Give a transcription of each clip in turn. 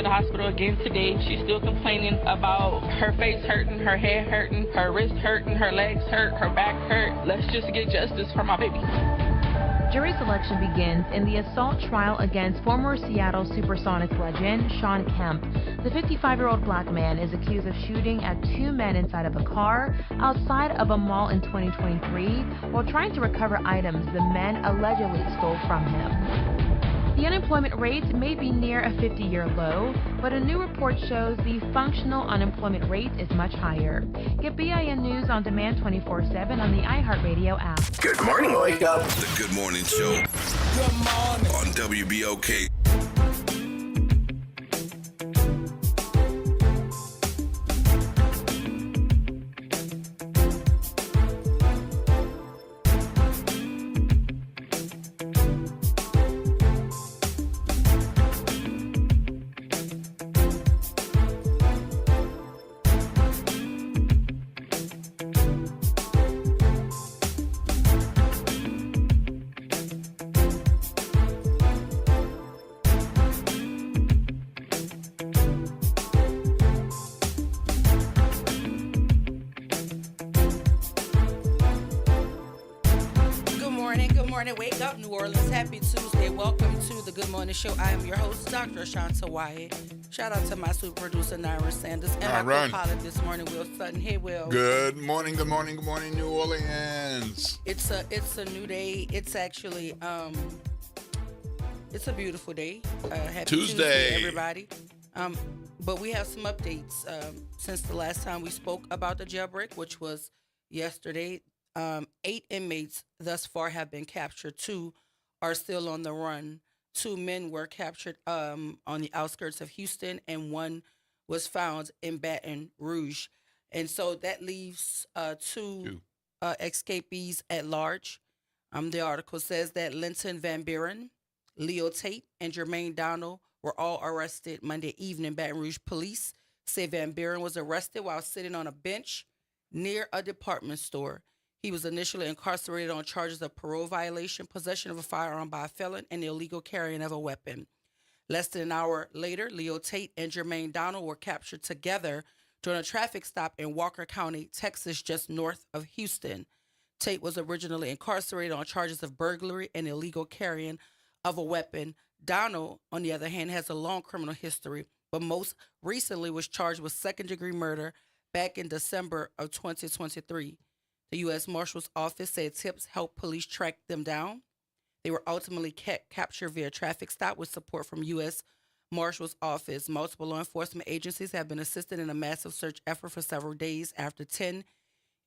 the hospital again today. She's still complaining about her face hurting, her head hurting, her wrist hurting, her legs hurt, her back hurt. Let's just get justice for my baby. Jury selection begins in the assault trial against former Seattle Supersonics legend Shawn Kemp. The 55-year-old black man is accused of shooting at two men inside of a car outside of a mall in 2023 while trying to recover items the men allegedly stole from him. The unemployment rate may be near a 50-year low, but a new report shows the functional unemployment rate is much higher. Get BIN News on demand 24/7 on the iHeartRadio app. Good morning, wake up. The Good Morning Show. Good morning. On WBOK. Wake up, New Orleans. Happy Tuesday. Welcome to the Good Morning Show. I am your host, Dr. Ashanta Wyatt. Shout out to my super producer, Naira Sanders, and my co-pilot this morning, Will Sutton. Hey, Will. Good morning, New Orleans. It's a new day. It's actually it's a beautiful day. Happy Tuesday, everybody. But we have some updates since the last time we spoke about the jailbreak, which was yesterday. 8 inmates thus far have been captured. 2 are still on the run. 2 men were captured on the outskirts of Houston, and 1 was found in Baton Rouge. And so that leaves 2 escapees at large. The article says that Linton Van Buren, Leo Tate, and Jermaine Donald were all arrested Monday evening. Baton Rouge police say Van Buren was arrested while sitting on a bench near a department store. He was initially incarcerated on charges of parole violation, possession of a firearm by a felon, and illegal carrying of a weapon. Less than an hour later, Leo Tate and Jermaine Donald were captured together during a traffic stop in Walker County, Texas, just north of Houston. Tate was originally incarcerated on charges of burglary and illegal carrying of a weapon. Donald, on the other hand, has a long criminal history, but most recently was charged with second-degree murder back in December of 2023. The U.S. Marshal's Office said tips helped police track them down. They were ultimately captured via traffic stop with support from U.S. Marshal's Office. Multiple law enforcement agencies have been assisted in a massive search effort for several days after 10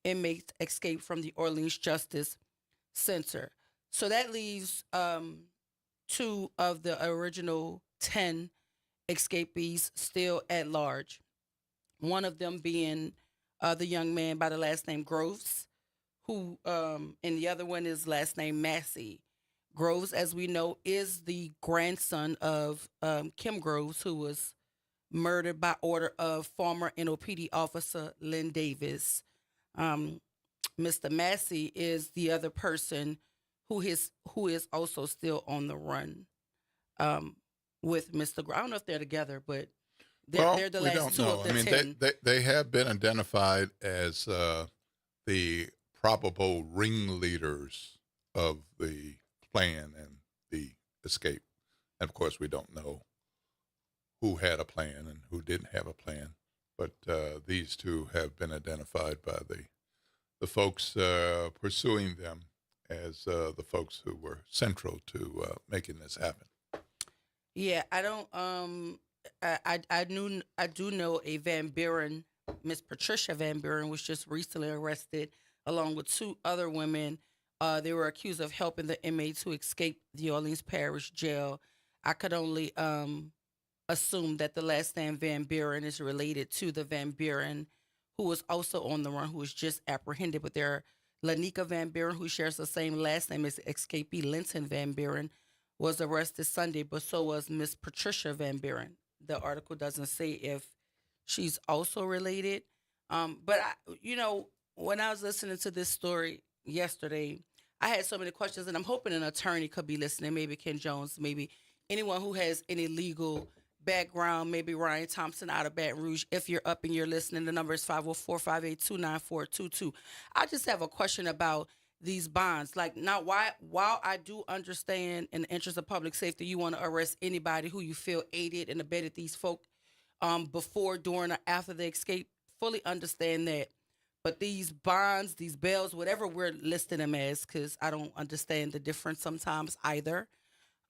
inmates escaped from the Orleans Justice Center. So that leaves 2 of the original 10 escapees still at large. One of them being the young man by the last name Groves, who, and the other one is last name Massey. Groves, as we know, is the grandson of Kim Groves, who was murdered by order of former NOPD officer Lynn Davis. Mr. Massey is the other person who is also still on the run with Mr. Groves. I don't know if they're together, but they're the last 2 of the 10. They have been identified as the probable ringleaders of the plan and the escape. And of course, we don't know who had a plan and who didn't have a plan. But these 2 have been identified by the folks pursuing them as the folks who were central to making this happen. Yeah, I don't. I do know a Van Buren, Miss Patricia Van Buren, was just recently arrested along with 2 other women. They were accused of helping the inmates who escaped the Orleans Parish Jail. I could only assume that the last name Van Buren is related to the Van Buren who was also on the run, who was just apprehended. But there are Lanika Van Buren, who shares the same last name as escapee Linton Van Buren, was arrested Sunday, but so was Miss Patricia Van Buren. The article doesn't say if she's also related. But, when I was listening to this story yesterday, I had so many questions, and I'm hoping an attorney could be listening, maybe Ken Jones, maybe anyone who has any legal background, maybe Ryan Thompson out of Baton Rouge. If you're up and you're listening, the number is 504-582-9422. I just have a question about these bonds. Like, now, while I do understand in the interest of public safety, you want to arrest anybody who you feel aided and abetted these folk before, during, or after the escape, fully understand that. But these bonds, these bails, whatever we're listing them as, because I don't understand the difference sometimes either.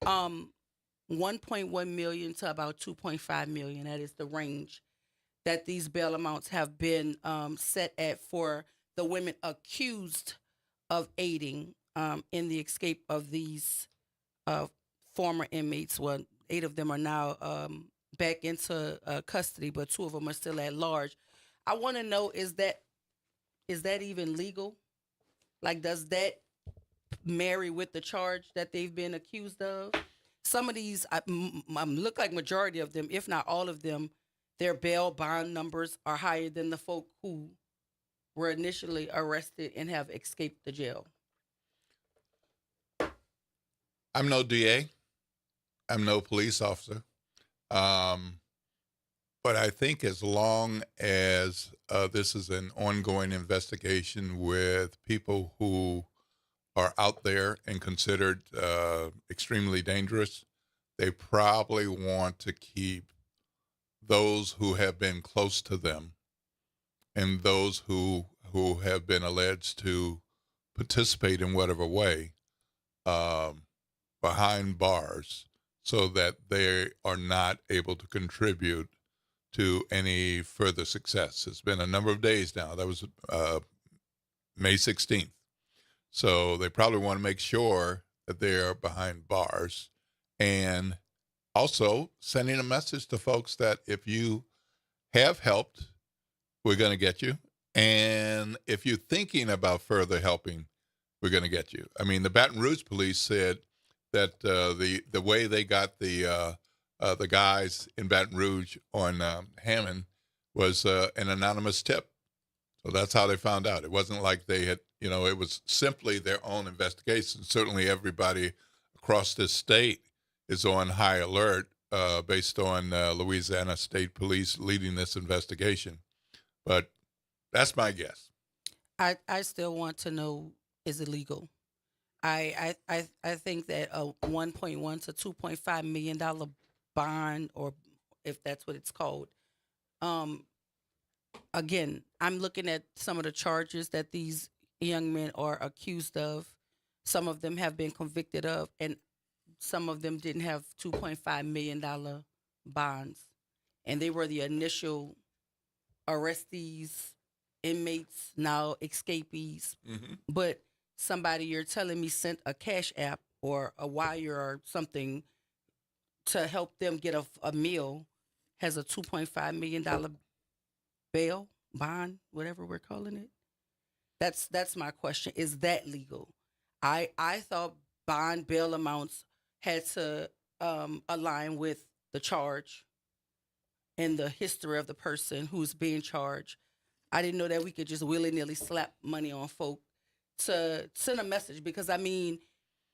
1.1 million to about 2.5 million. That is the range that these bail amounts have been set at for the women accused of aiding in the escape of these former inmates. Well, 8 of them are now back into custody, but 2 of them are still at large. I want to know, is that even legal? Like, does that marry with the charge that they've been accused of? Some of these, look like majority of them, if not all of them, their bail bond numbers are higher than the folk who were initially arrested and have escaped the jail. I'm no DA. I'm no police officer. But I think as long as this is an ongoing investigation with people who are out there and considered extremely dangerous, they probably want to keep those who have been close to them and those who have been alleged to participate in whatever way behind bars so that they are not able to contribute to any further success. It's been a number of days now. That was May 16th. So they probably want to make sure that they are behind bars, and also sending a message to folks that if you have helped, we're going to get you. And if you're thinking about further helping, we're going to get you. I mean, the Baton Rouge police said that the way they got the guys in Baton Rouge on Hammond was an anonymous tip. So that's how they found out. It wasn't like they had, it was simply their own investigation. Certainly everybody across this state is on high alert based on Louisiana State Police leading this investigation. But that's my guess. I still want to know, is it legal? I think that a $1.1 to $2.5 million bond, or if that's what it's called, again, I'm looking at some of the charges that these young men are accused of. Some of them have been convicted of, and some of them didn't have $2.5 million bonds. And they were the initial arrestees, inmates, now escapees. Mm-hmm. But somebody, you're telling me, sent a cash app or a wire or something to help them get a meal, has a $2.5 million bail, bond, whatever we're calling it. That's my question. Is that legal? I thought bond bail amounts had to align with the charge and the history of the person who's being charged. I didn't know that we could just willy-nilly slap money on folk to send a message, because, I mean,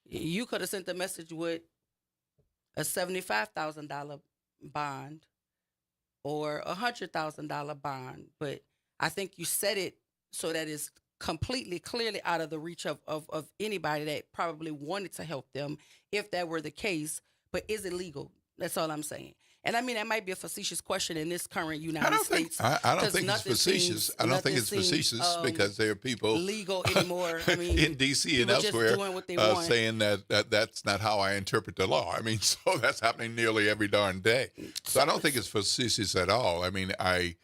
you could have sent a message with a $75,000 bond or a $100,000 bond, but I think you said it so that it's completely, clearly out of the reach of anybody that probably wanted to help them, if that were the case. But is it legal? That's all I'm saying. And I mean, that might be a facetious question in this current United States. I don't think it's facetious. I don't think it's facetious because there are people legal anymore. I mean, in D.C. and elsewhere saying that that's not how I interpret the law. I mean, so that's happening nearly every darn day. So I don't think it's facetious at all. I mean, I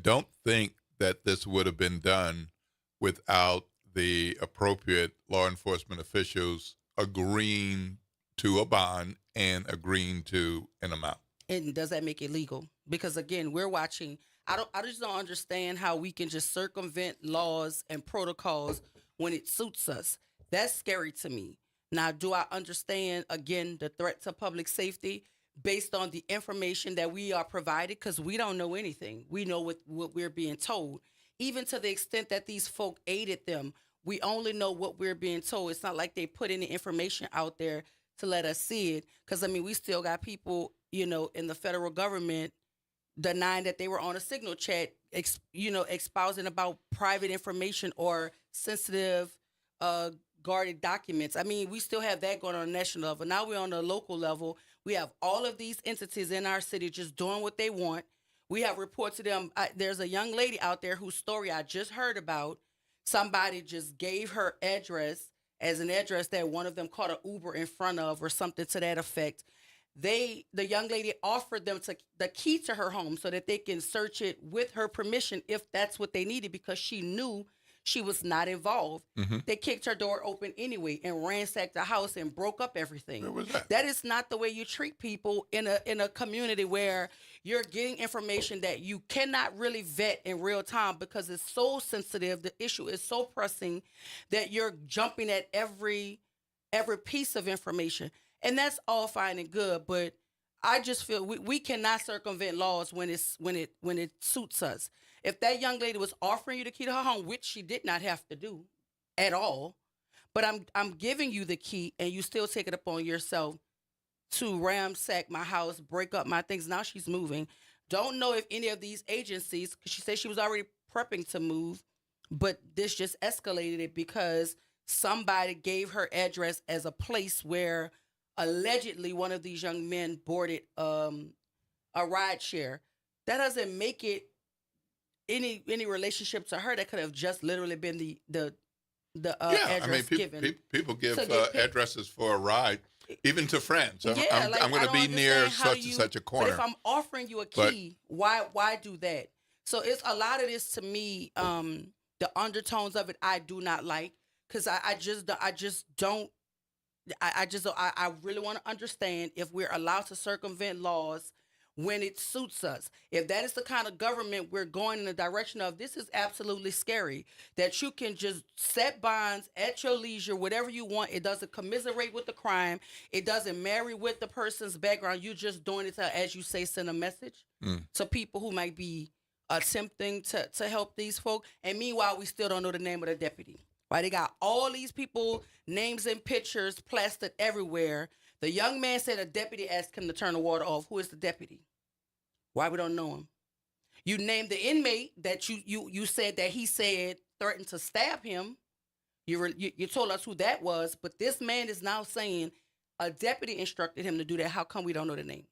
don't think that this would have been done without the appropriate law enforcement officials agreeing to a bond and agreeing to an amount. And does that make it legal? Because again, we're watching. I just don't understand how we can just circumvent laws and protocols when it suits us. That's scary to me. Now, do I understand, again, the threat to public safety based on the information that we are provided? Because we don't know anything. We know what we're being told. Even to the extent that these folk aided them, we only know what we're being told. It's not like they put any information out there to let us see it. Because, I mean, we still got people, in the federal government denying that they were on a signal chat, espousing about private information or sensitive guarded documents. I mean, we still have that going on a national level. Now we're on the local level. We have all of these entities in our city just doing what they want. We have reports of them. There's a young lady out there whose story I just heard about. Somebody just gave her address as an address that one of them caught an Uber in front of or something to that effect. The young lady offered them the key to her home so that they can search it with her permission if that's what they needed, because she knew she was not involved. Mm-hmm. They kicked her door open anyway and ransacked the house and broke up everything. Where was that? That is not the way you treat people in a community where you're getting information that you cannot really vet in real time because it's so sensitive. The issue is so pressing that you're jumping at every piece of information. And that's all fine and good, but I just feel we cannot circumvent laws when it suits us. If that young lady was offering you the key to her home, which she did not have to do at all, but I'm giving you the key and you still take it upon yourself to ransack my house, break up my things. Now she's moving. Don't know if any of these agencies, because she said she was already prepping to move, but this just escalated it because somebody gave her address as a place where allegedly one of these young men boarded a ride share. That doesn't make it any relationship to her. That could have just literally been the address given. People give addresses for a ride, even to friends. I'm going to be near such and such a corner. But if I'm offering you a key, why do that? So it's a lot of this to me. The undertones of it, I do not like, because I really want to understand if we're allowed to circumvent laws when it suits us. If that is the kind of government we're going in the direction of, this is absolutely scary. That you can just set bonds at your leisure, whatever you want. It doesn't commiserate with the crime. It doesn't marry with the person's background. You're just doing it to, as you say, send a message to people who might be attempting to help these folk. And meanwhile, we still don't know the name of the deputy. Right? They got all these people, names and pictures plastered everywhere. The young man said a deputy asked him to turn the water off. Who is the deputy? Why we don't know him? You named the inmate that you said that he said threatened to stab him. You told us who that was, but this man is now saying a deputy instructed him to do that. How come we don't know the name?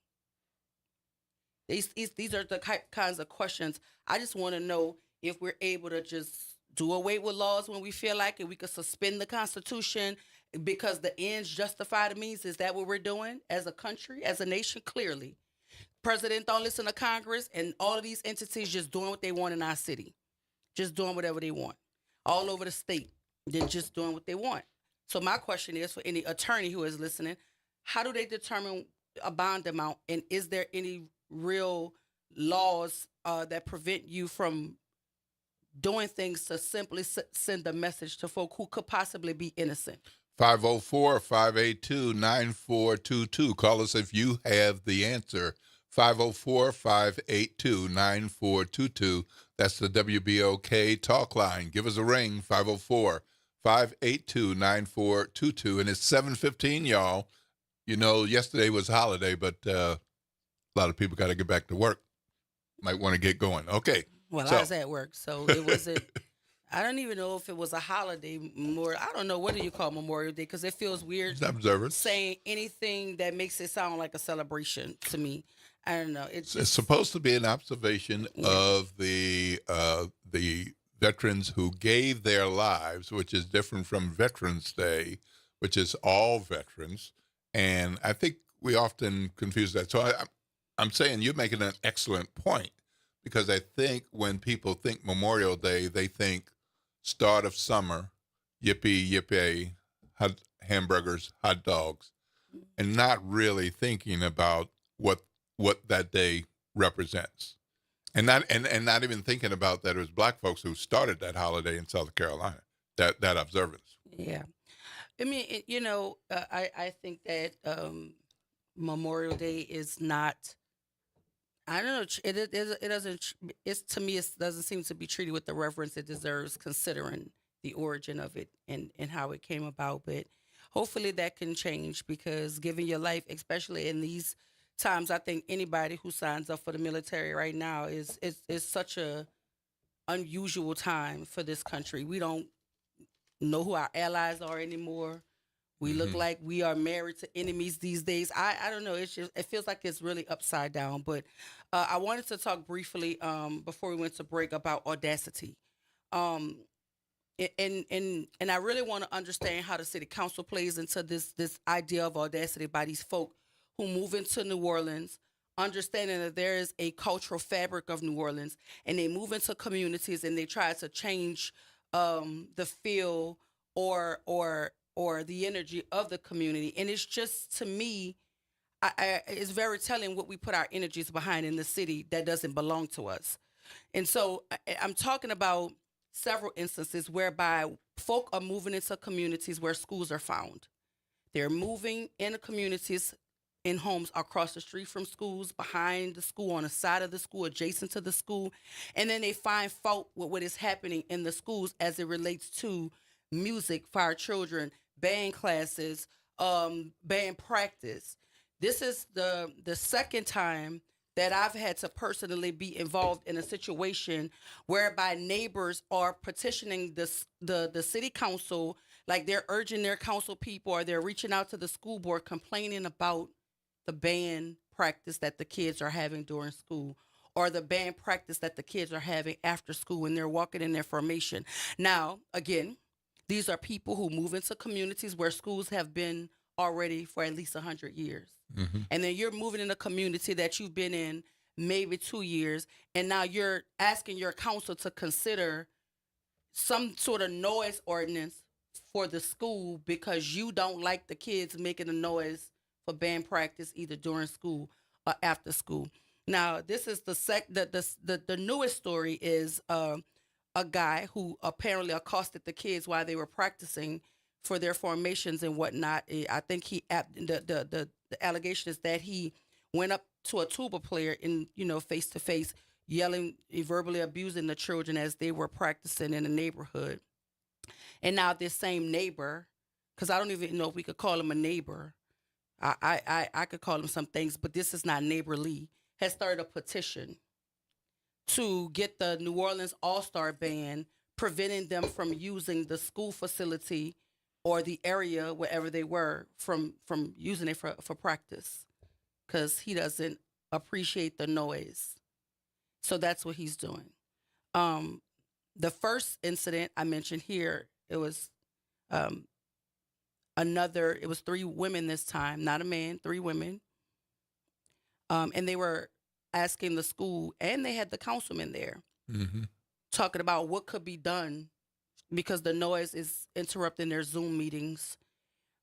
These are the kinds of questions. I just want to know if we're able to just do away with laws when we feel like it. We could suspend the Constitution because the ends justify the means. Is that what we're doing as a country, as a nation? Clearly. President don't listen to Congress, and all of these entities just doing what they want in our city. Just doing whatever they want. All over the state. They're just doing what they want. So my question is, for any attorney who is listening, how do they determine a bond amount? And is there any real laws that prevent you from doing things to simply send a message to folk who could possibly be innocent? 504-582-9422. Call us if you have the answer. 504-582-9422. That's the WBOK talk line. Give us a ring, 504-582-9422. And it's 7:15, y'all. You know, yesterday was a holiday, but a lot of people got to get back to work. Might want to get going. Okay. Well, I was at work, so it wasn't. I don't even know if it was a holiday. I don't know. What do you call Memorial Day? Because it feels weird saying anything that makes it sound like a celebration to me. I don't know. It's supposed to be an observation of the veterans who gave their lives, which is different from Veterans Day, which is all veterans. And I think we often confuse that. So I'm saying you're making an excellent point, because I think when people think Memorial Day, they think start of summer, yippee, yippee, hot hamburgers, hot dogs, and not really thinking about what that day represents. And not even thinking about that it was black folks who started that holiday in South Carolina, that observance. Yeah. I mean, I think that Memorial Day is not, I don't know, it doesn't, to me, it doesn't seem to be treated with the reverence it deserves, considering the origin of it and how it came about. But hopefully that can change, because giving your life, especially in these times, I think anybody who signs up for the military right now is such a unusual time for this country. We don't know who our allies are anymore. We look like we are married to enemies these days. I don't know. It's just, it feels like it's really upside down. But I wanted to talk briefly before we went to break about audacity. And I really want to understand how the city council plays into this idea of audacity by these folk who move into New Orleans, understanding that there is a cultural fabric of New Orleans, and they move into communities and they try to change the feel or the energy of the community. And it's just, to me, it's very telling what we put our energies behind in the city that doesn't belong to us. And so I'm talking about several instances whereby folk are moving into communities where schools are found. They're moving into communities in homes across the street from schools, behind the school, on the side of the school, adjacent to the school. And then they find fault with what is happening in the schools as it relates to music for our children, band classes, band practice. This is the second time that I've had to personally be involved in a situation whereby neighbors are petitioning the city council, like they're urging their council people, or they're reaching out to the school board complaining about the band practice that the kids are having during school, or the band practice that the kids are having after school when they're walking in their formation. Now, again, these are people who move into communities where schools have been already for at least 100 years. And then you're moving in a community that you've been in maybe 2 years, and now you're asking your council to consider some sort of noise ordinance for the school because you don't like the kids making a noise for band practice either during school or after school. Now, this is the newest story is a guy who apparently accosted the kids while they were practicing for their formations and whatnot. I think the allegation is that he went up to a tuba player in, face to face, yelling, verbally abusing the children as they were practicing in the neighborhood. And now this same neighbor, because I don't even know if we could call him a neighbor. I could call him some things, but this is not neighborly, has started a petition to get the New Orleans All-Star Band, preventing them from using the school facility or the area wherever they were from using it for practice, because he doesn't appreciate the noise. So that's what he's doing. The first incident I mentioned here, it was it was 3 women this time, not a man, 3 women. And they were asking the school, and they had the councilman there, talking about what could be done because the noise is interrupting their Zoom meetings.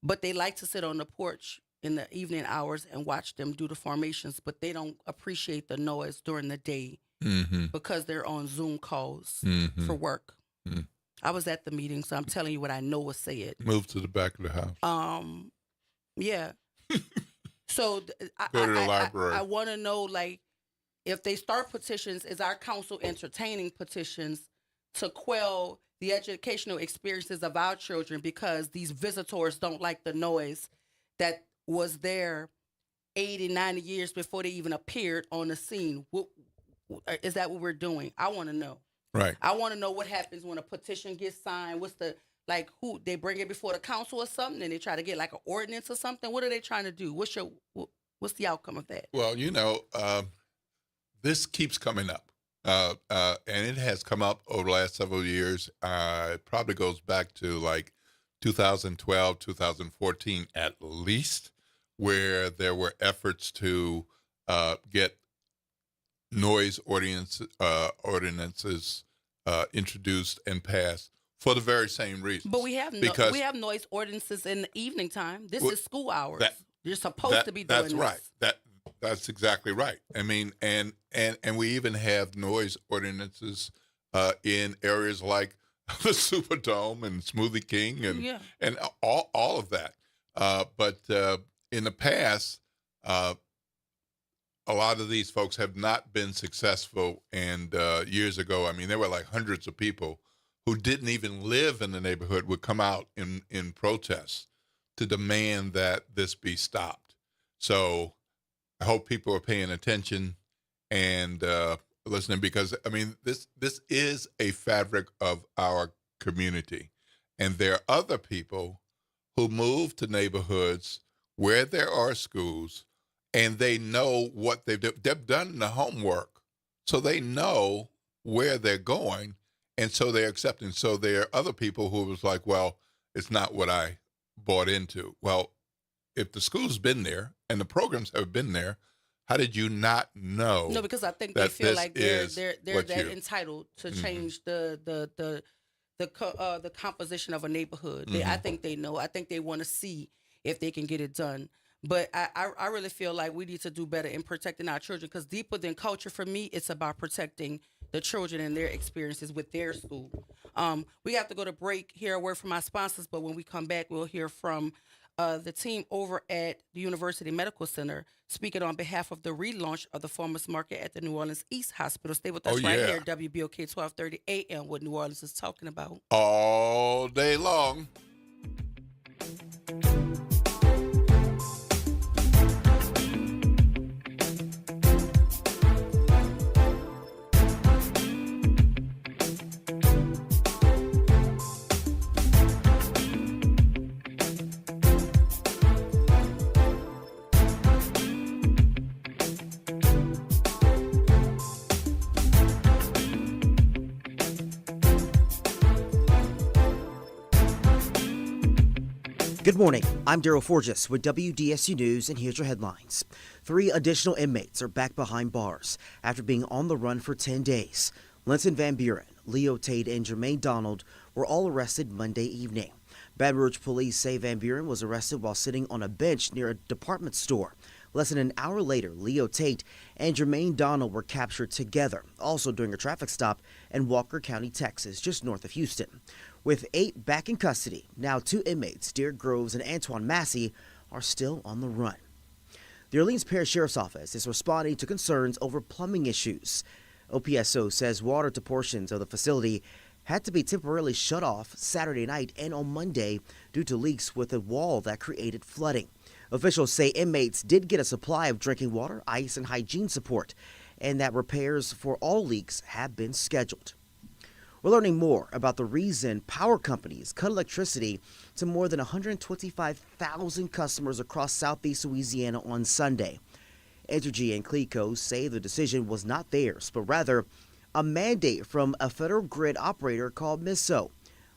But they like to sit on the porch in the evening hours and watch them do the formations, but they don't appreciate the noise during the day because they're on Zoom calls for work. I was at the meeting, so I'm telling you what I know was said. Move to the back of the house. Yeah. So Go to the library. I want to know, like, if they start petitions, is our council entertaining petitions to quell the educational experiences of our children because these visitors don't like the noise that was there 80, 90 years before they even appeared on the scene? Is that what we're doing? I want to know. Right. I want to know what happens when a petition gets signed. What's the, like, who they bring it before the council or something, and they try to get like an ordinance or something? What are they trying to do? What's the outcome of that? Well, this keeps coming up, and it has come up over the last several years. It probably goes back to like 2012, 2014 at least, where there were efforts to get noise ordinances introduced and passed for the very same reason. But we have noise ordinances in the evening time. This is school hours. You're supposed to be doing that's this. Right. That's exactly right. I mean, and we even have noise ordinances in areas like the Superdome and Smoothie King and all of that. But in the past, a lot of these folks have not been successful. And years ago, I mean, there were like hundreds of people who didn't even live in the neighborhood would come out in protests to demand that this be stopped. So I hope people are paying attention and listening, because I mean, this is a fabric of our community, and there are other people who move to neighborhoods where there are schools, and they know what they've done the homework, so they know where they're going, and so they're accepting. So there are other people who was like, well, it's not what I bought into. Well, if the school's been there and the programs have been there, how did you not know? No, because I think they feel like they're that entitled to Mm-hmm. change the composition of a neighborhood. Mm-hmm. I think they know. I think they want to see if they can get it done. But I really feel like we need to do better in protecting our children, because deeper than culture for me, it's about protecting the children and their experiences with their school. We have to go to break, hear a word from our sponsors, but when we come back, we'll hear from the team over at the University Medical Center speaking on behalf of the relaunch of the Farmers Market at the New Orleans East Hospital. Stay with us right here at WBOK 1230 AM, what New Orleans is talking about. All day long. Good morning. I'm Daryl Forges with WDSU News, and here's your headlines. 3 additional inmates are back behind bars after being on the run for 10 days. Linton Van Buren, Leo Tate, and Jermaine Donald were all arrested Monday evening. Baton Rouge police say Van Buren was arrested while sitting on a bench near a department store. Less than an hour later, Leo Tate and Jermaine Donald were captured together, also during a traffic stop in Walker County, Texas, just north of Houston. With 8 back in custody, now 2 inmates, Derek Groves and Antoine Massey, are still on the run. The Orleans Parish Sheriff's Office is responding to concerns over plumbing issues. OPSO says water to portions of the facility had to be temporarily shut off Saturday night and on Monday due to leaks with a wall that created flooding. Officials say inmates did get a supply of drinking water, ice, and hygiene support, and that repairs for all leaks have been scheduled. We're learning more about the reason power companies cut electricity to more than 125,000 customers across southeast Louisiana on Sunday. Entergy and CLECO say the decision was not theirs, but rather a mandate from a federal grid operator called MISO.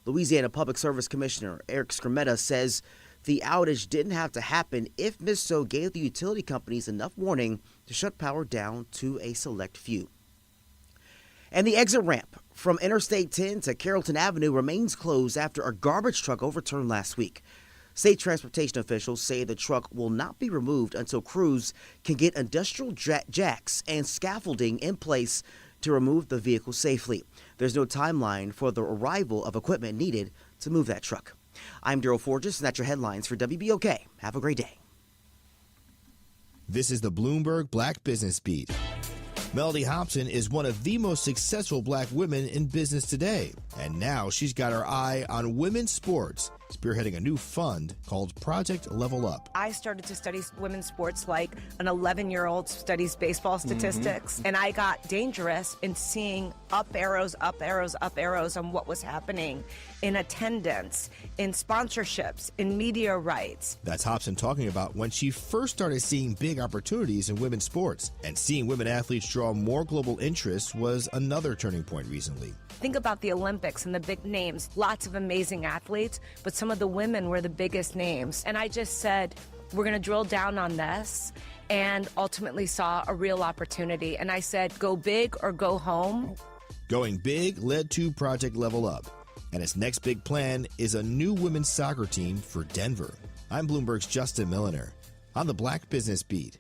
Louisiana Public Service Commissioner Eric Skrmetta says the outage didn't have to happen if MISO gave the utility companies enough warning to shut power down to a select few. And the exit ramp from Interstate 10 to Carrollton Avenue remains closed after a garbage truck overturned last week. State transportation officials say the truck will not be removed until crews can get industrial jacks and scaffolding in place to remove the vehicle safely. There's no timeline for the arrival of equipment needed to move that truck. I'm Daryl Forges, and that's your headlines for WBOK. Have a great day. This is the Bloomberg Black Business Beat. Melody Hobson is one of the most successful black women in business today, and now she's got her eye on women's sports, spearheading a new fund called Project Level Up. I started to study women's sports like an 11-year-old studies baseball statistics, and I got dangerous in seeing up arrows on what was happening in attendance, in sponsorships, in media rights. That's Hobson talking about when she first started seeing big opportunities in women's sports, and seeing women athletes draw more global interest was another turning point recently. Think about the Olympics and the big names, lots of amazing athletes, but some of the women were the biggest names. And I just said, we're going to drill down on this, and ultimately saw a real opportunity. And I said, go big or go home. Going big led to Project Level Up, and its next big plan is a new women's soccer team for Denver. I'm Bloomberg's Justin Milliner on the Black Business Beat.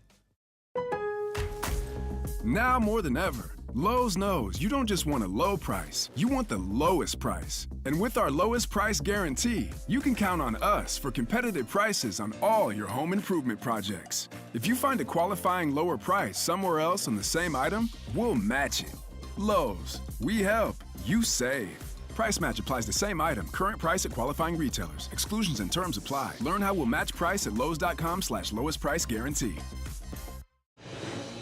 Now more than ever, Lowe's knows you don't just want a low price, you want the lowest price. And with our lowest price guarantee, you can count on us for competitive prices on all your home improvement projects. If you find a qualifying lower price somewhere else on the same item, we'll match it. Lowe's, we help, you save. Price Match applies the same item, current price at qualifying retailers. Exclusions and terms apply. Learn how we'll match price at Lowe's.com/lowest price guarantee.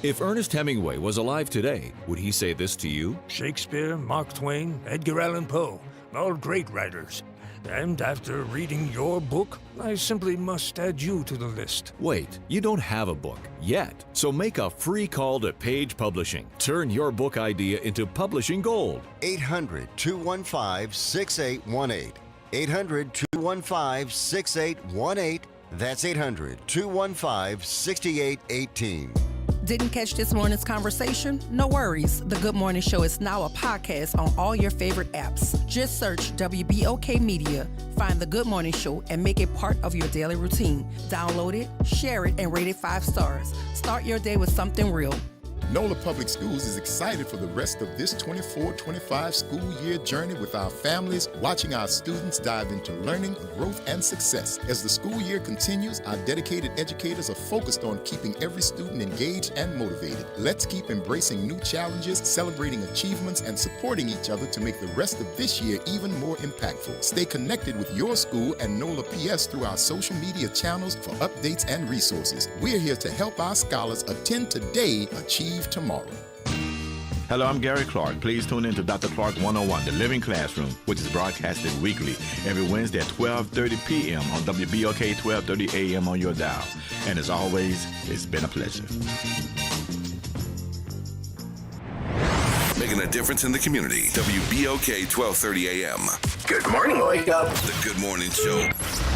If Ernest Hemingway was alive today, would he say this to you? Shakespeare, Mark Twain, Edgar Allan Poe, all great writers. And after reading your book, I simply must add you to the list. Wait, you don't have a book yet. So make a free call to Page Publishing. Turn your book idea into publishing gold. 800-215-6818. 800-215-6818. That's 800-215-6818. Didn't catch this morning's conversation? No worries. The Good Morning Show is now a podcast on all your favorite apps. Just search WBOK Media, find The Good Morning Show, and make it part of your daily routine. Download it, share it, and rate it 5 stars. Start your day with something real. NOLA Public Schools is excited for the rest of this 24-25 school year journey with our families, watching our students dive into learning, growth, and success. As the school year continues, our dedicated educators are focused on keeping every student engaged and motivated. Let's keep embracing new challenges, celebrating achievements, and supporting each other to make the rest of this year even more impactful. Stay connected with your school and NOLA PS through our social media channels for updates and resources. We're here to help our scholars attend today, achieve tomorrow. Hello, I'm Gary Clark. Please tune in to Dr. Clark 101, The Living Classroom, which is broadcasted weekly every Wednesday at 12:30 p.m. on WBOK 12:30 a.m. on your dial. And as always, it's been a pleasure. Making a difference in the community. WBOK 12:30 a.m. Good morning, wake up. The Good Morning Show.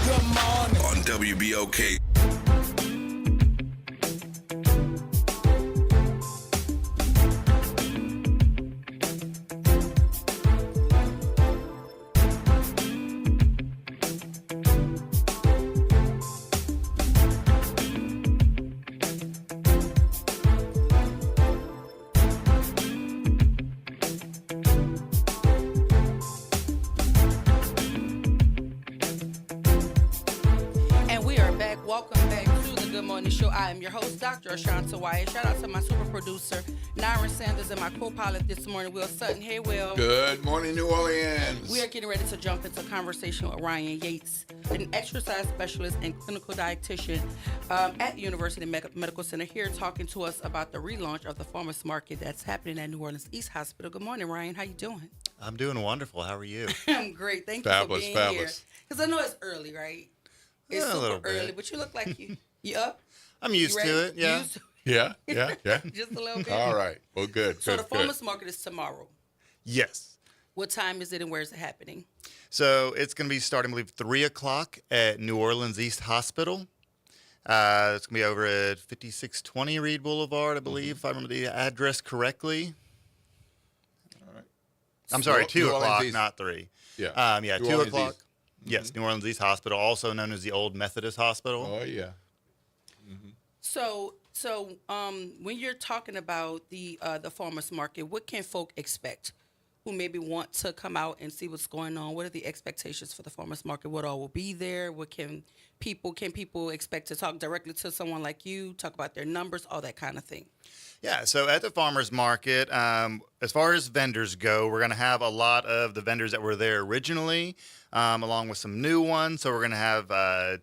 Good morning. On WBOK. I am your host, Dr. Ashanta Wyatt. Shout out to my super producer, Nyron Sanders, and my co-pilot this morning, Will Sutton. Hey, Will. Good morning, New Orleans. We are getting ready to jump into a conversation with Ryan Yates, an exercise specialist and clinical dietitian at University Medical Center, here talking to us about the relaunch of the farmers market that's happening at New Orleans East Hospital. Good morning, Ryan. How you doing? I'm doing wonderful. How are you? I'm great. Thank you for being here. Because I know it's early, right? It's super early, but you look like you up? I'm used to it, yeah. Yeah. Just a little bit. All right. Well, good. So the farmers market is tomorrow. Yes. What time is it and where is it happening? So it's going to be starting, I believe, 3 o'clock at New Orleans East Hospital. It's going to be over at 5620 Reed Boulevard, I believe, if I remember the address correctly. All right. I'm sorry, 2 o'clock, not 3. Yeah. 2 o'clock. Yes, New Orleans East Hospital, also known as the Old Methodist Hospital. Oh, yeah. So when you're talking about the farmers market, what can folk expect who maybe want to come out and see what's going on? What are the expectations for the farmers market? What all will be there? What can people expect to talk directly to someone like you, talk about their numbers, all that kind of thing? Yeah, so at the farmers market, as far as vendors go, we're going to have a lot of the vendors that were there originally, along with some new ones. So we're going to have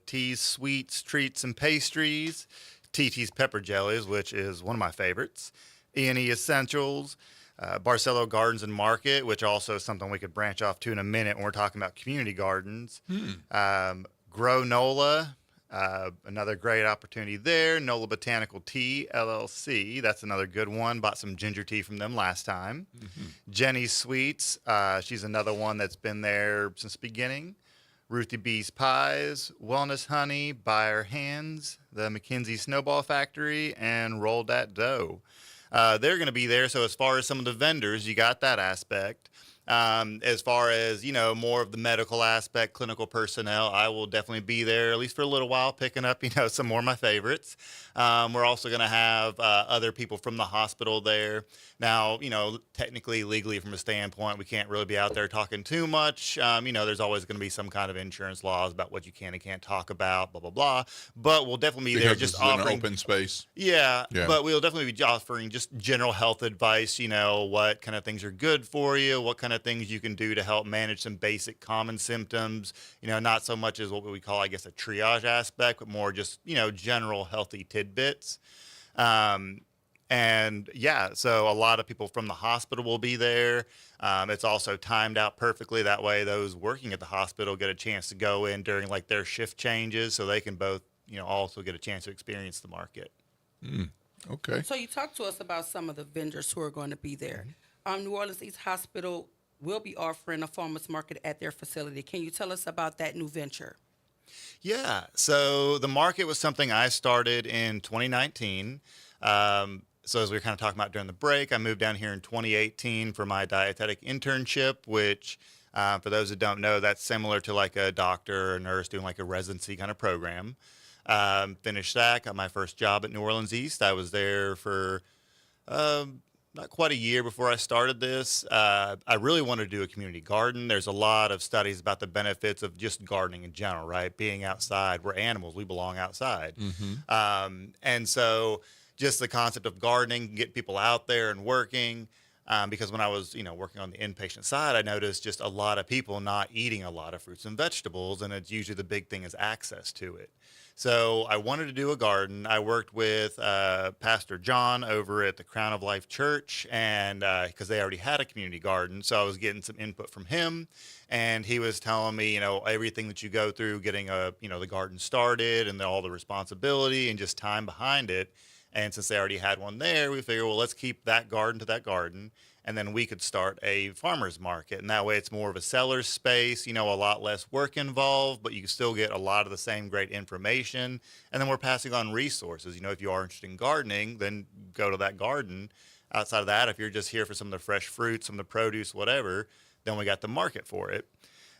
teas, sweets, treats, and pastries, TT's Pepper Jellies, which is one of my favorites, E&E Essentials, Barcelo Gardens and Market, which also is something we could branch off to in a minute when we're talking about community gardens, Grow NOLA, another great opportunity there, NOLA Botanical Tea, LLC, that's another good one, bought some ginger tea from them last time, Jenny's Sweets, she's another one that's been there since the beginning, Ruthie B's Pies, Wellness Honey, By Her Hands, the McKinsey Snowball Factory, and Roll Dat Dough. They're going to be there. So as far as some of the vendors, you got that aspect. As far as, more of the medical aspect, clinical personnel, I will definitely be there, at least for a little while, picking up, some more of my favorites. We're also going to have other people from the hospital there. Now, technically, legally, from a standpoint, we can't really be out there talking too much. There's always going to be some kind of insurance laws about what you can and can't talk about, blah, blah, blah. But we'll definitely be there just offering. An open space. Yeah, but we'll definitely be offering just general health advice, what kind of things are good for you, what kind of things you can do to help manage some basic common symptoms. Not so much as what we call, I guess, a triage aspect, but more just, general healthy tidbits. And yeah, so a lot of people from the hospital will be there. It's also timed out perfectly. That way those working at the hospital get a chance to go in during like their shift changes, so they can both, also get a chance to experience the market. Okay. So you talked to us about some of the vendors who are going to be there. New Orleans East Hospital will be offering a farmers market at their facility. Can you tell us about that new venture? Yeah. So the market was something I started in 2019. So as we were kind of talking about during the break, I moved down here in 2018 for my dietetic internship, which for those that don't know, that's similar to like a doctor or nurse doing like a residency kind of program. Finished that, got my first job at New Orleans East. I was there for not quite a year before I started this. I really wanted to do a community garden. There's a lot of studies about the benefits of just gardening in general, right? Being outside. We're animals. We belong outside. And so just the concept of gardening, get people out there and working. Because when I was, working on the inpatient side, I noticed just a lot of people not eating a lot of fruits and vegetables, and it's usually the big thing is access to it. So I wanted to do a garden. I worked with Pastor John over at the Crown of Life Church, and because they already had a community garden, so I was getting some input from him, and he was telling me, everything that you go through, getting the garden started, and all the responsibility and just time behind it. And since they already had one there, we figured, well, let's keep that garden to that garden. And then we could start a farmer's market. And that way it's more of a seller's space, a lot less work involved, but you can still get a lot of the same great information. And then we're passing on resources. If you are interested in gardening, then go to that garden. Outside of that, if you're just here for some of the fresh fruits, some of the produce, whatever, then we got the market for it.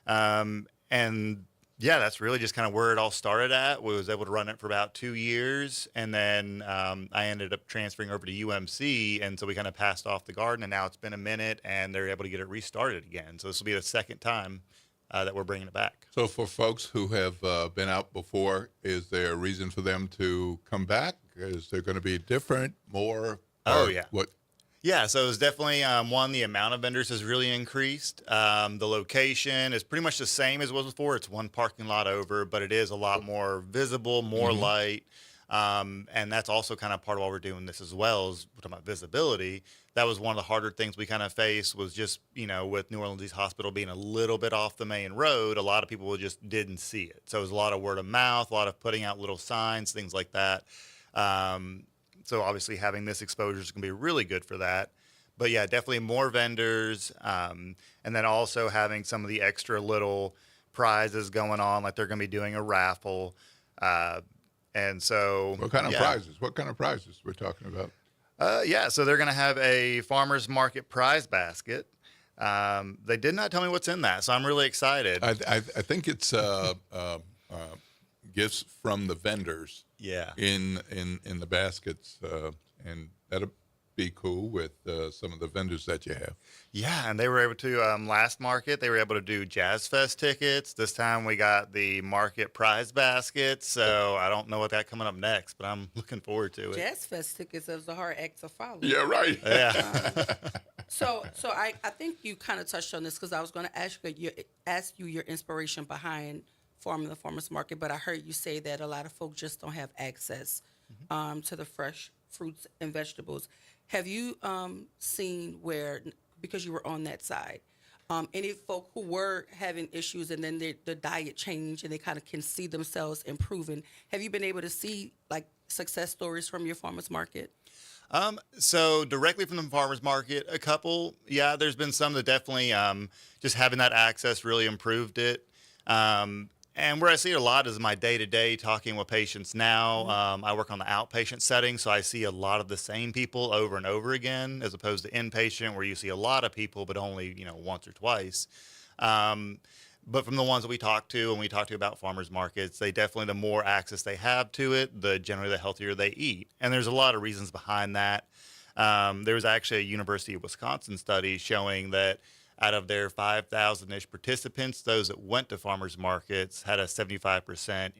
And yeah, that's really just kind of where it all started at. We was able to run it for about 2 years, and then I ended up transferring over to UMC, and so we kind of passed off the garden, and now it's been a minute, and they're able to get it restarted again. So this will be the second time that we're bringing it back. So for folks who have been out before, is there a reason for them to come back? Is there going to be different, more? Oh, yeah. What? Yeah, so it's definitely, the amount of vendors has really increased. The location is pretty much the same as it was before. It's one parking lot over, but it is a lot more visible, more light. And that's also kind of part of why we're doing this as well, is we're talking about visibility. That was one of the harder things we kind of faced, was just, with New Orleans East Hospital being a little bit off the main road, a lot of people just didn't see it. So it was a lot of word of mouth, a lot of putting out little signs, things like that. So obviously having this exposure is going to be really good for that. But yeah, definitely more vendors. And then also having some of the extra little prizes going on, like they're going to be doing a raffle. And so What kind of prizes? What kind of prizes we're talking about? So they're going to have a farmer's market prize basket. They did not tell me what's in that, so I'm really excited. I think it's gifts from the vendors. Yeah. In the baskets, and that'll be cool with some of the vendors that you have. Yeah, and they were able to last market. They were able to do Jazz Fest tickets. This time we got the market prize basket. So I don't know what that coming up next, but I'm looking forward to it. Jazz Fest tickets is a hard act to follow. Yeah, right. Yeah. So I think you kind of touched on this, because I was going to ask you your inspiration behind forming the farmers market, but I heard you say that a lot of folks just don't have access to the fresh fruits and vegetables. Have you seen where, because you were on that side, any folk who were having issues and then the diet changed and they kind of can see themselves improving? Have you been able to see like success stories from your farmers market? So directly from the farmers market, a couple. Yeah, there's been some that definitely just having that access really improved it. And where I see it a lot is my day-to-day talking with patients now. I work on the outpatient setting, so I see a lot of the same people over and over again, as opposed to inpatient, where you see a lot of people, but only, once or twice. But from the ones that we talk to, and we talk to about farmers markets, they definitely, the more access they have to it, generally the healthier they eat. And there's a lot of reasons behind that. There was actually a University of Wisconsin study showing that out of their 5,000-ish participants, those that went to farmers markets had a 75%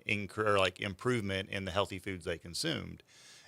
improvement in the healthy foods they consumed.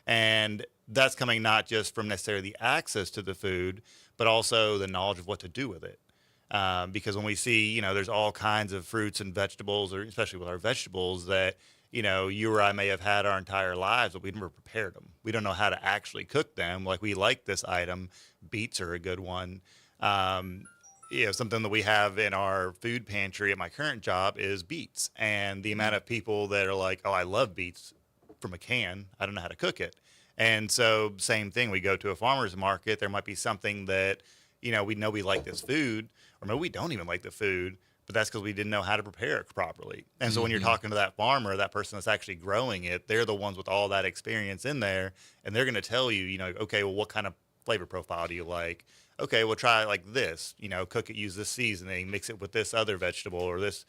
And that's coming not just from necessarily the access to the food, but also the knowledge of what to do with it. Because when we see, there's all kinds of fruits and vegetables, or especially with our vegetables, that, you or I may have had our entire lives, but we never prepared them. We don't know how to actually cook them. Like, we like this item. Beets are a good one. Something that we have in our food pantry at my current job is beets. And the amount of people that are like, oh, I love beets from a can, I don't know how to cook it. And so same thing, we go to a farmer's market, there might be something that, we know we like this food, or maybe we don't even like the food, but that's because we didn't know how to prepare it properly. And so when you're talking to that farmer, that person that's actually growing it, they're the ones with all that experience in there, and they're going to tell you, okay, well, what kind of flavor profile do you like? Okay, we'll try it like this, cook it, use this seasoning, mix it with this other vegetable or this,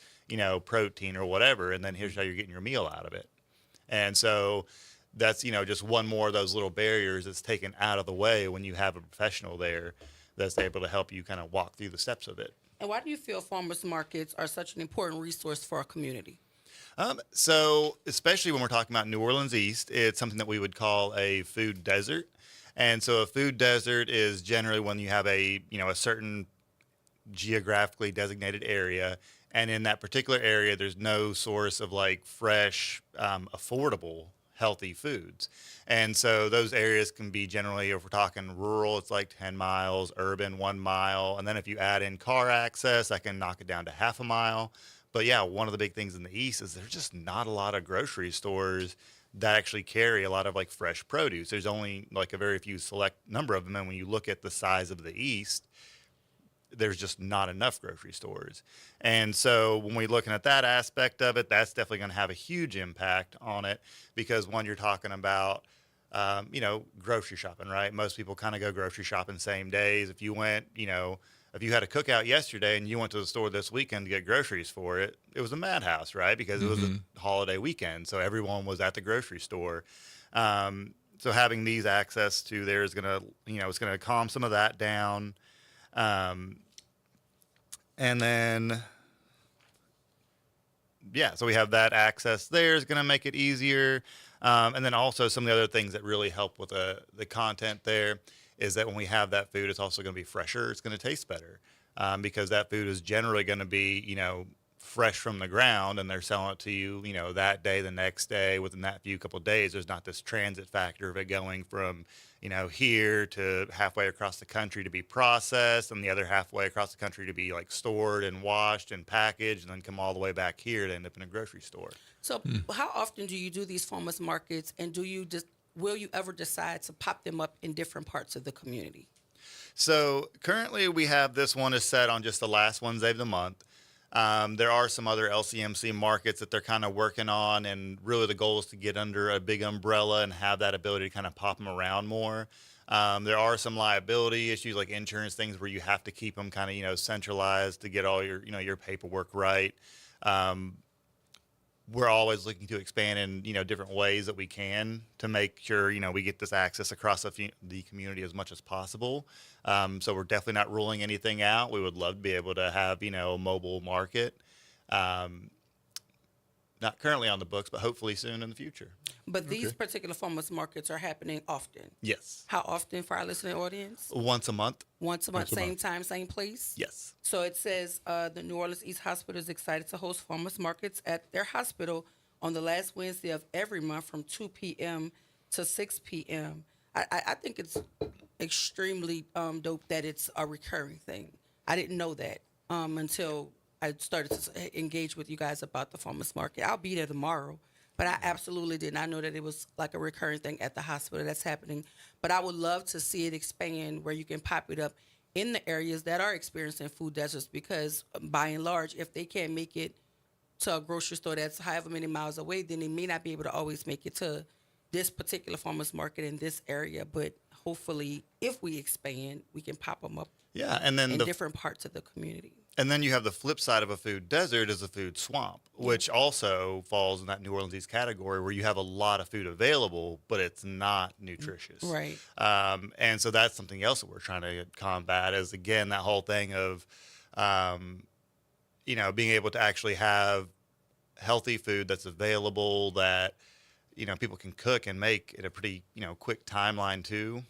protein or whatever, and then here's how you're getting your meal out of it. And so that's, just one more of those little barriers that's taken out of the way when you have a professional there that's able to help you kind of walk through the steps of it. And why do you feel farmers markets are such an important resource for our community? So especially when we're talking about New Orleans East, it's something that we would call a food desert. And so a food desert is generally when you have a certain geographically designated area, and in that particular area, there's no source of like fresh, affordable, healthy foods. And so those areas can be generally, if we're talking rural, it's like 10 miles, urban 1 mile. And then if you add in car access, that can knock it down to half a mile. But yeah, one of the big things in the East is there's just not a lot of grocery stores that actually carry a lot of like fresh produce. There's only like a very few select number of them. And when you look at the size of the East, there's just not enough grocery stores. And so when we're looking at that aspect of it, that's definitely going to have a huge impact on it, because when you're talking about, grocery shopping, right? Most people kind of go grocery shopping same days. If you went, if you had a cookout yesterday and you went to the store this weekend to get groceries for it, it was a madhouse, right? Because it was a holiday weekend. So everyone was at the grocery store. So having these access to there is going to, it's going to calm some of that down. And then, so we have that access there is going to make it easier. And then also some of the other things that really help with the content there is that when we have that food, it's also going to be fresher. It's going to taste better, because that food is generally going to be, fresh from the ground, and they're selling it to you, that day, the next day, within that couple of days. There's not this transit factor of it going from, here to halfway across the country to be processed, and the other halfway across the country to be like stored and washed and packaged, and then come all the way back here to end up in a grocery store. So how often do you do these farmers markets, and will you ever decide to pop them up in different parts of the community? So currently we have this one is set on just the last Wednesday of the month. There are some other LCMC markets that they're kind of working on, and really the goal is to get under a big umbrella and have that ability to kind of pop them around more. There are some liability issues like insurance things where you have to keep them kind of, centralized to get all your, your paperwork right. We're always looking to expand in, different ways that we can to make sure, we get this access across the community as much as possible. So we're definitely not ruling anything out. We would love to be able to have, a mobile market. Not currently on the books, but hopefully soon in the future. But these particular farmers markets are happening often. Yes. How often for our listening audience? Once a month. Once a month, same time, same place? Yes. So it says the New Orleans East Hospital is excited to host farmers markets at their hospital on the last Wednesday of every month from 2 p.m. to 6 p.m. I think it's extremely dope that it's a recurring thing. I didn't know that until I started to engage with you guys about the farmers market. I'll be there tomorrow, but I absolutely did not know that it was like a recurring thing at the hospital that's happening. But I would love to see it expand where you can pop it up in the areas that are experiencing food deserts, because by and large, if they can't make it to a grocery store that's however many miles away, then they may not be able to always make it to this particular farmers market in this area. But hopefully, if we expand, we can pop them up and then in different parts of the community. And then you have the flip side of a food desert is a food swamp, which also falls in that New Orleans East category where you have a lot of food available, but it's not nutritious. Right. And so that's something else that we're trying to combat is, again, that whole thing of, being able to actually have healthy food that's available that, people can cook and make at a pretty, quick timeline too.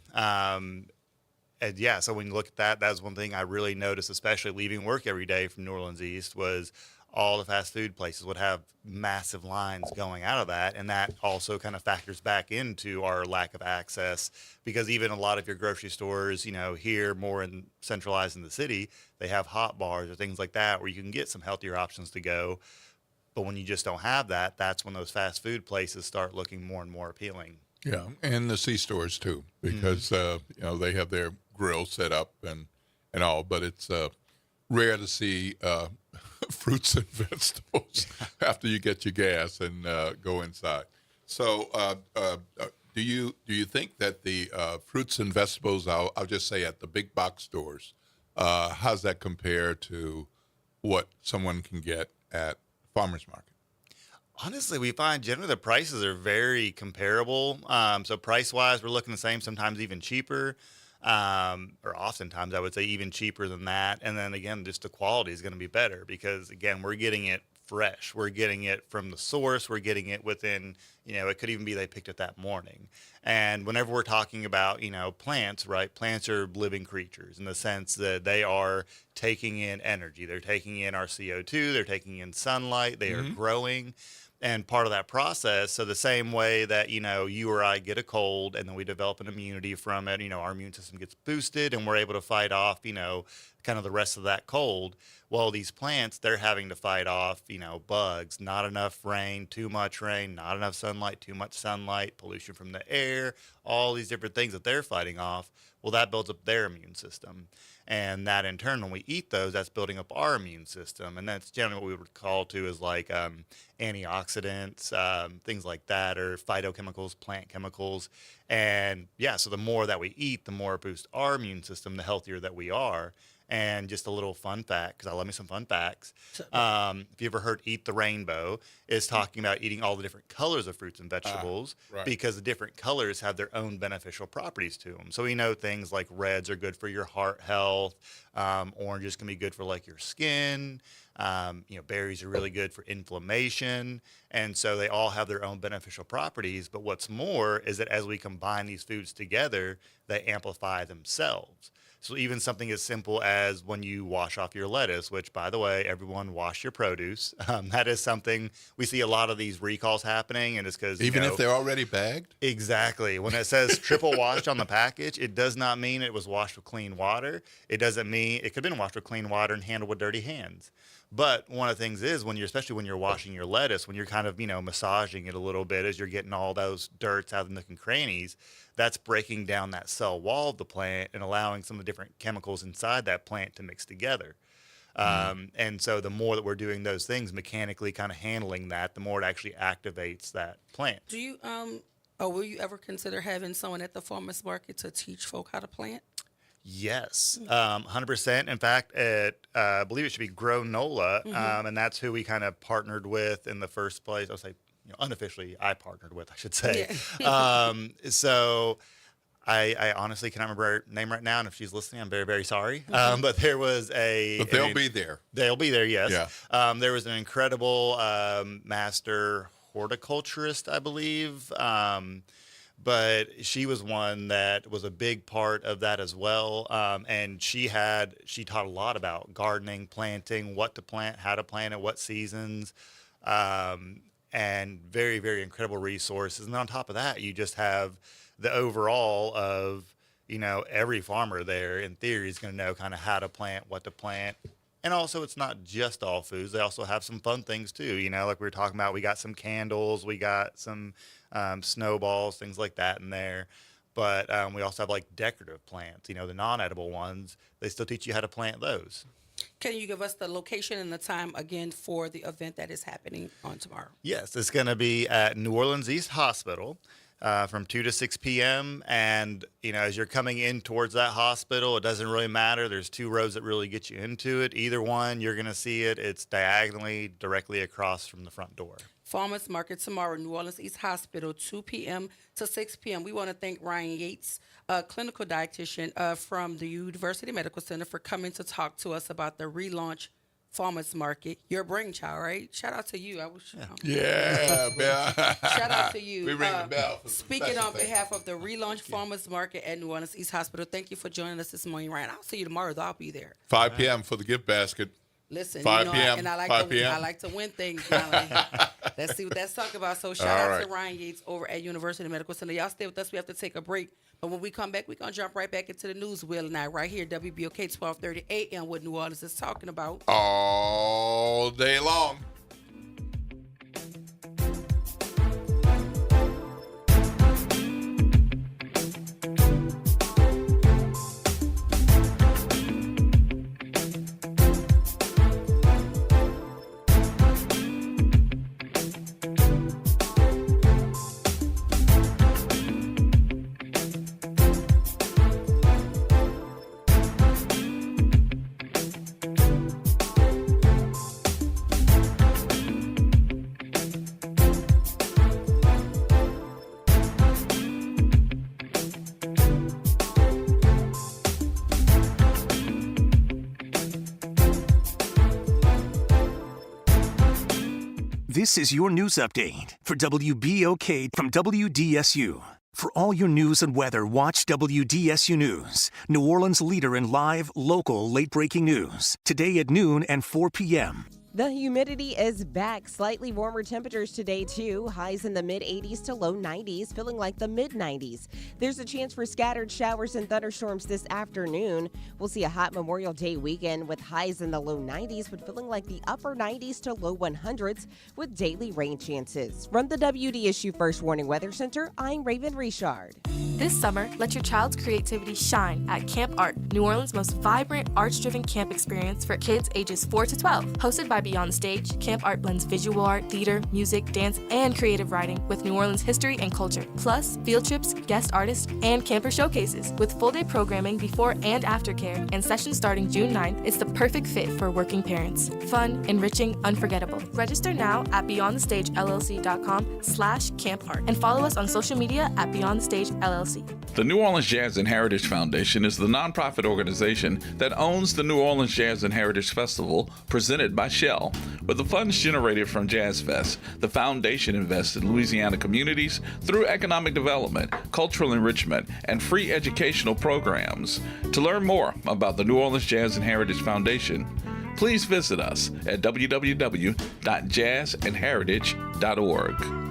And yeah, so when you look at that, that's one thing I really noticed, especially leaving work every day from New Orleans East, was all the fast food places would have massive lines going out of that. And that also kind of factors back into our lack of access, because even a lot of your grocery stores, you know, here more centralized in the city, they have hot bars or things like that where you can get some healthier options to go. But when you just don't have that, that's when those fast food places start looking more and more appealing. Yeah, and the C-stores too, because you know, they have their grill set up and all, but it's rare to see fruits and vegetables after you get your gas and go inside. So, do you think that the fruits and vegetables, I'll just say at the big box stores, how's that compare to what someone can get at farmers market? Honestly, we find generally the prices are very comparable. So price-wise, we're looking the same, sometimes even cheaper, or oftentimes I would say even cheaper than that. And then again, just the quality is going to be better because, again, we're getting it fresh. We're getting it from the source. We're getting it within, you know, it could even be they picked it that morning. And whenever we're talking about, you know, plants, right, plants are living creatures in the sense that they are taking in energy. They're taking in our CO2. They're taking in sunlight. They are growing. And part of that process, so the same way that, you know, you or I get a cold and then we develop an immunity from it, you know, our immune system gets boosted and we're able to fight off, you know, kind of the rest of that cold. Well, these plants, they're having to fight off, you know, bugs, not enough rain, too much rain, not enough sunlight, too much sunlight, pollution from the air, all these different things that they're fighting off. Well, that builds up their immune system. And that in turn, when we eat those, that's building up our immune system. And that's generally what we would call to is like antioxidants, things like that, or phytochemicals, plant chemicals. And yeah, so the more that we eat, the more it boosts our immune system, the healthier that we are. And just a little fun fact, because I love me some fun facts. If you ever heard Eat the Rainbow, is talking about eating all the different colors of fruits and vegetables because the different colors have their own beneficial properties to them. So we know things like reds are good for your heart health. Oranges can be good for like your skin. You know, berries are really good for inflammation. And so they all have their own beneficial properties. But what's more is that as we combine these foods together, they amplify themselves. So even something as simple as when you wash off your lettuce, which, by the way, everyone wash your produce. That is something we see a lot of these recalls happening, and it's because even if they're already bagged. Exactly. When it says triple washed on the package, it does not mean it was washed with clean water. It doesn't mean it could have been washed with clean water and handled with dirty hands. But one of the things is especially when you're washing your lettuce, when you're kind of, you know, massaging it a little bit as you're getting all those dirts out of the nook and crannies, that's breaking down that cell wall of the plant and allowing some of the different chemicals inside that plant to mix together. And so the more that we're doing those things, mechanically kind of handling that, the more it actually activates that plant. Do you, or will you ever consider having someone at the farmer's market to teach folk how to plant? Yes, 100%. In fact, I believe it should be Grow NOLA, and that's who we kind of partnered with in the first place. I'll say, you know, unofficially, I partnered with, I should say. Yeah. So I honestly cannot remember her name right now, and if she's listening, I'm very, very sorry. But there was But they'll be there. They'll be there, yes. Yeah. There was an incredible master horticulturist, I believe. But she was one that was a big part of that as well. And she taught a lot about gardening, planting, what to plant, how to plant it, what seasons, and very, very incredible resources. And then on top of that, you just have the overall of, you know, every farmer there in theory is going to know kind of how to plant, what to plant. And also, it's not just all foods. They also have some fun things too. You know, like we were talking about, we got some candles, we got some snowballs, things like that in there. But we also have like decorative plants, you know, the non-edible ones. They still teach you how to plant those. Can you give us the location and the time again for the event that is happening on tomorrow? Yes, it's going to be at New Orleans East Hospital. From 2 to 6 p.m. And, you know, as you're coming in towards that hospital, it doesn't really matter. There's two roads that really get you into it. Either one, you're going to see it. It's diagonally directly across from the front door. Farmers Market tomorrow, New Orleans East Hospital, 2 p.m. to 6 p.m. We want to thank Ryan Yates, clinical dietitian from the University Medical Center, for coming to talk to us about the relaunch Farmers Market, your brainchild, right? Shout out to you. Yeah, Bell. Shout out to you. We ring the bell. For speaking on behalf of the relaunched Farmers Market at New Orleans East Hospital, thank you for joining us this morning, Ryan. I'll see you tomorrow. I'll be there. 5 p.m. for the gift basket. Listen, 5 p.m. and I like 5 to p.m. I like to win things. Let's see what that's talking about. So shout out to Ryan Yates over at University Medical Center. Y'all stay with us. We have to take a break. But when we come back, we're going to jump right back into the news wheel and right here, WBOK 1230 AM, what New Orleans is talking about. All day long. This is your news update for WBOK from WDSU. For all your news and weather, watch WDSU News, New Orleans' leader in live, local, late-breaking news. Today at noon and 4 p.m. The humidity is back. Slightly warmer temperatures today, too. Highs in the mid-80s to low 90s, feeling like the mid-90s. There's a chance for scattered showers and thunderstorms this afternoon. We'll see a hot Memorial Day weekend with highs in the low 90s, but feeling like the upper 90s to low 100s with daily rain chances. From the WDSU First Warning Weather Center, I'm Raven Richard. This summer, let your child's creativity shine at Camp Art, New Orleans' most vibrant, arts-driven camp experience for kids ages 4 to 12. Hosted by Beyond the Stage, Camp Art blends visual art, theater, music, dance, and creative writing with New Orleans history and culture. Plus, field trips, guest artists, and camper showcases. With full-day programming before and after care and sessions starting June 9th, it's the perfect fit for working parents. Fun, enriching, unforgettable. Register now at beyondthestagellc.com/campart and follow us on social media at Beyond the Stage LLC. The New Orleans Jazz and Heritage Foundation is the nonprofit organization that owns the New Orleans Jazz and Heritage Festival presented by Shell. With the funds generated from Jazz Fest, the foundation invests in Louisiana communities through economic development, cultural enrichment, and free educational programs. To learn more about the New Orleans Jazz and Heritage Foundation, please visit us at www.jazzandheritage.org.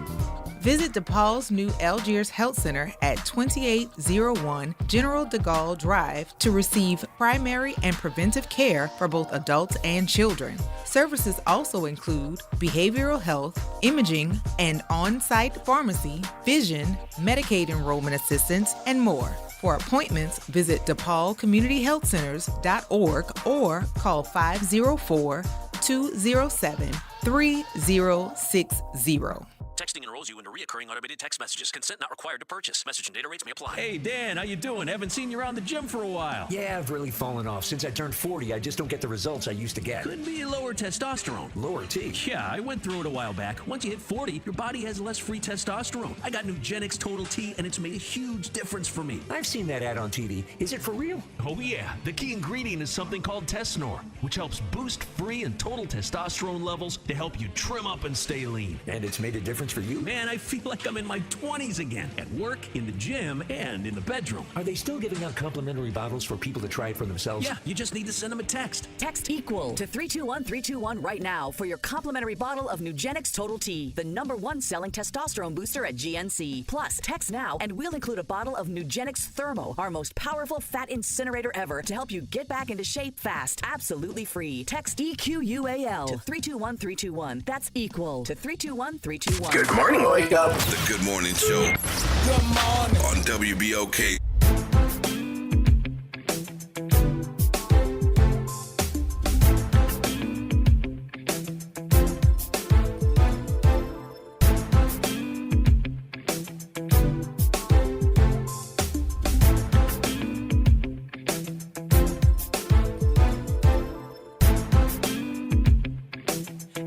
Visit DePaul's new Algiers Health Center at 2801 General de Gaulle Drive to receive primary and preventive care for both adults and children. Services also include behavioral health, imaging, and on-site pharmacy, vision, Medicaid enrollment assistance, and more. For appointments, visit DePaulCommunityHealthCenters.org or call 504-207-3060. Texting enrolls you into recurring automated text messages. Consent not required to purchase. Message and data rates may apply. Hey, Dan, how you doing? Haven't seen you around the gym for a while. Yeah, I've really fallen off. Since I turned 40, I just don't get the results I used to get. Could be lower testosterone. Lower T? Yeah, I went through it a while back. Once you hit 40, your body has less free testosterone. I got Nugenix Total T, and it's made a huge difference for me. I've seen that ad on TV. Is it for real? Oh, yeah. The key ingredient is something called Tesnor, which helps boost free and total testosterone levels to help you trim up and stay lean. And it's made a difference for you? Man, I feel like I'm in my 20s again, at work, in the gym, and in the bedroom. Are they still giving out complimentary bottles for people to try it for themselves? Yeah, you just need to send them a text. Text EQUAL to 321-321 right now for your complimentary bottle of Nugenix Total T, the #1 selling testosterone booster at GNC. Plus, text now and we'll include a bottle of Nugenix Thermo, our most powerful fat incinerator ever, to help you get back into shape fast. Absolutely free. Text EQUAL to 321-321. That's EQUAL to 321-321. Good morning, wake up. The Good Morning Show. Good morning. On WBOK.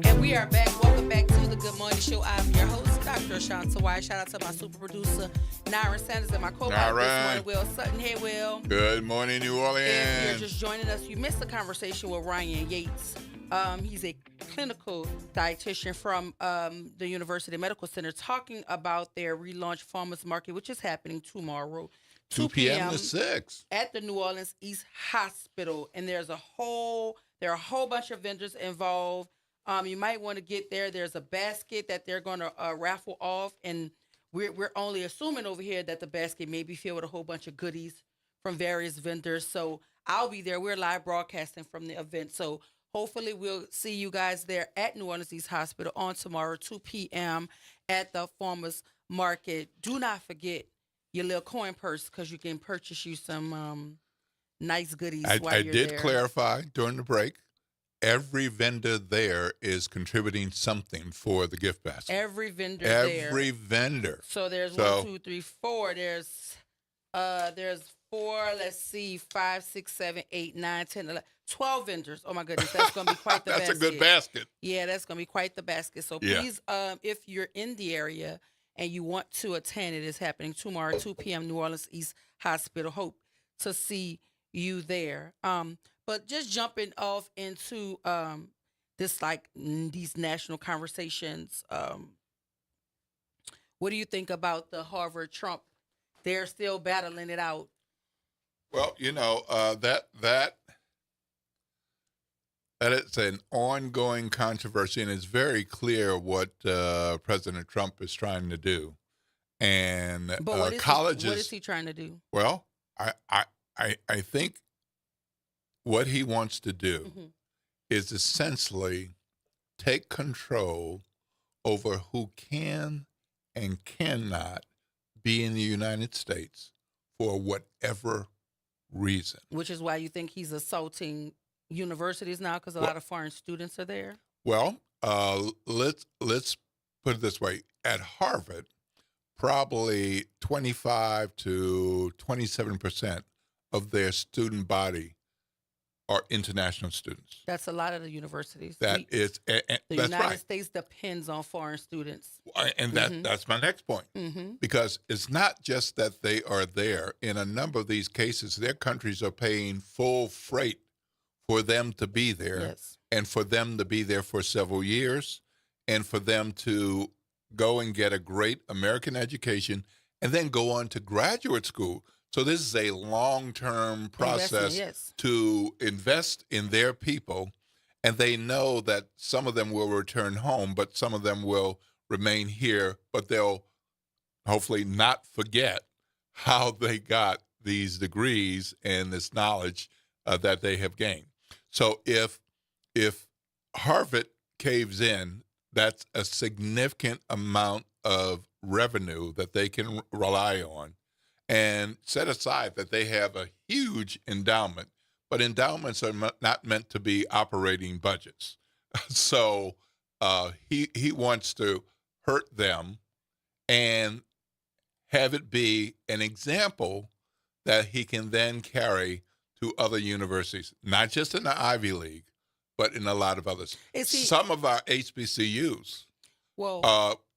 And we are back. Welcome back to the Good Morning Show. I'm your host, Dr. LaShawn White. Shout out to my super producer, Nyra Sanders, and my co-pilot this Nyra. morning, Will Sutton. Hey, Will. Good morning, New Orleans. If you're just joining us, you missed the conversation with Ryan Yates. He's a clinical dietitian from the University Medical Center talking about their relaunched farmers market, which is happening tomorrow. 2 p.m. to 6. At the New Orleans East Hospital. And there are a whole bunch of vendors involved. You might want to get there. There's a basket that they're going to raffle off. And we're only assuming over here that the basket may be filled with a whole bunch of goodies from various vendors. So I'll be there. We're live broadcasting from the event. So hopefully we'll see you guys there at New Orleans East Hospital on tomorrow, 2 p.m. at the farmers market. Do not forget your little coin purse because you can purchase you some nice goodies while you're there. I did clarify during the break. Every vendor there is contributing something for the gift basket. Every vendor there. Every vendor. So there's 1, 2, 3, 4. There's 4, let's see, 5, 6, 7, 8, 9, 10, 11, 12 vendors. Oh, my goodness. That's going to be quite the That's basket. a good basket. Yeah, that's going to be quite the basket. So please, if you're in the area and you want to attend, it is happening tomorrow, 2 p.m., New Orleans East Hospital. Hope to see you there. But just jumping off into these national conversations, what do you think about the Harvard-Trump? They're still battling it out. Well, that is an ongoing controversy, and it's very clear what President Trump is trying to do. And but colleges, what is he trying to do? Well, I think what he wants to do is essentially take control over who can and cannot be in the United States for whatever reason. Which is why you think he's assaulting universities now because a lot of foreign students are there? Well, let's put it this way. At Harvard, probably 25 to 27% of their student body are international students. That's a lot of the universities. The that's United right. States depends on foreign students. And that's my next point. Because it's not just that they are there. In a number of these cases, their countries are paying full freight for them to be there and for them to be there for several years and for them to go and get a great American education and then go on to graduate school. So this is a long-term process to invest in their people, and they know that some of them will return home, but some of them will remain here, but they'll hopefully not forget how they got these degrees and this knowledge that they have gained. So if Harvard caves in, that's a significant amount of revenue that they can rely on. And set aside that they have a huge endowment, but endowments are not meant to be operating budgets. So he wants to hurt them and have it be an example that he can then carry to other universities, not just in the Ivy League, but in a lot of others. Some of our HBCUs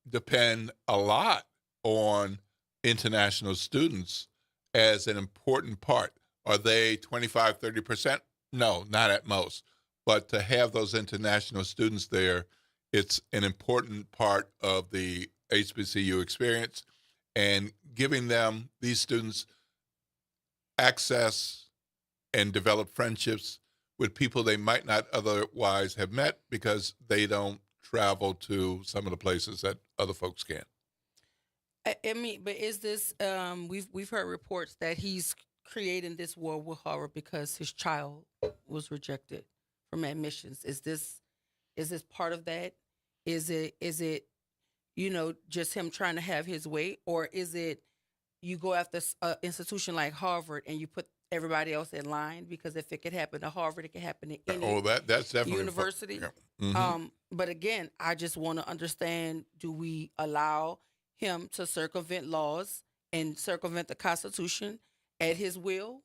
depend a lot on international students as an important part. Are they 25, 30%? No, not at most. But to have those international students there, it's an important part of the HBCU experience and giving them, these students, access and develop friendships with people they might not otherwise have met because they don't travel to some of the places that other folks can. I mean, but is this? We've heard reports that he's creating this war with Harvard because his child was rejected from admissions. Is this part of that? Is it just him trying to have his way, or is it you go after an institution like Harvard and you put everybody else in line? Because if it could happen to Harvard, it could happen to any that's definitely university. Yeah. But again, I just want to understand: do we allow him to circumvent laws and circumvent the Constitution at his will?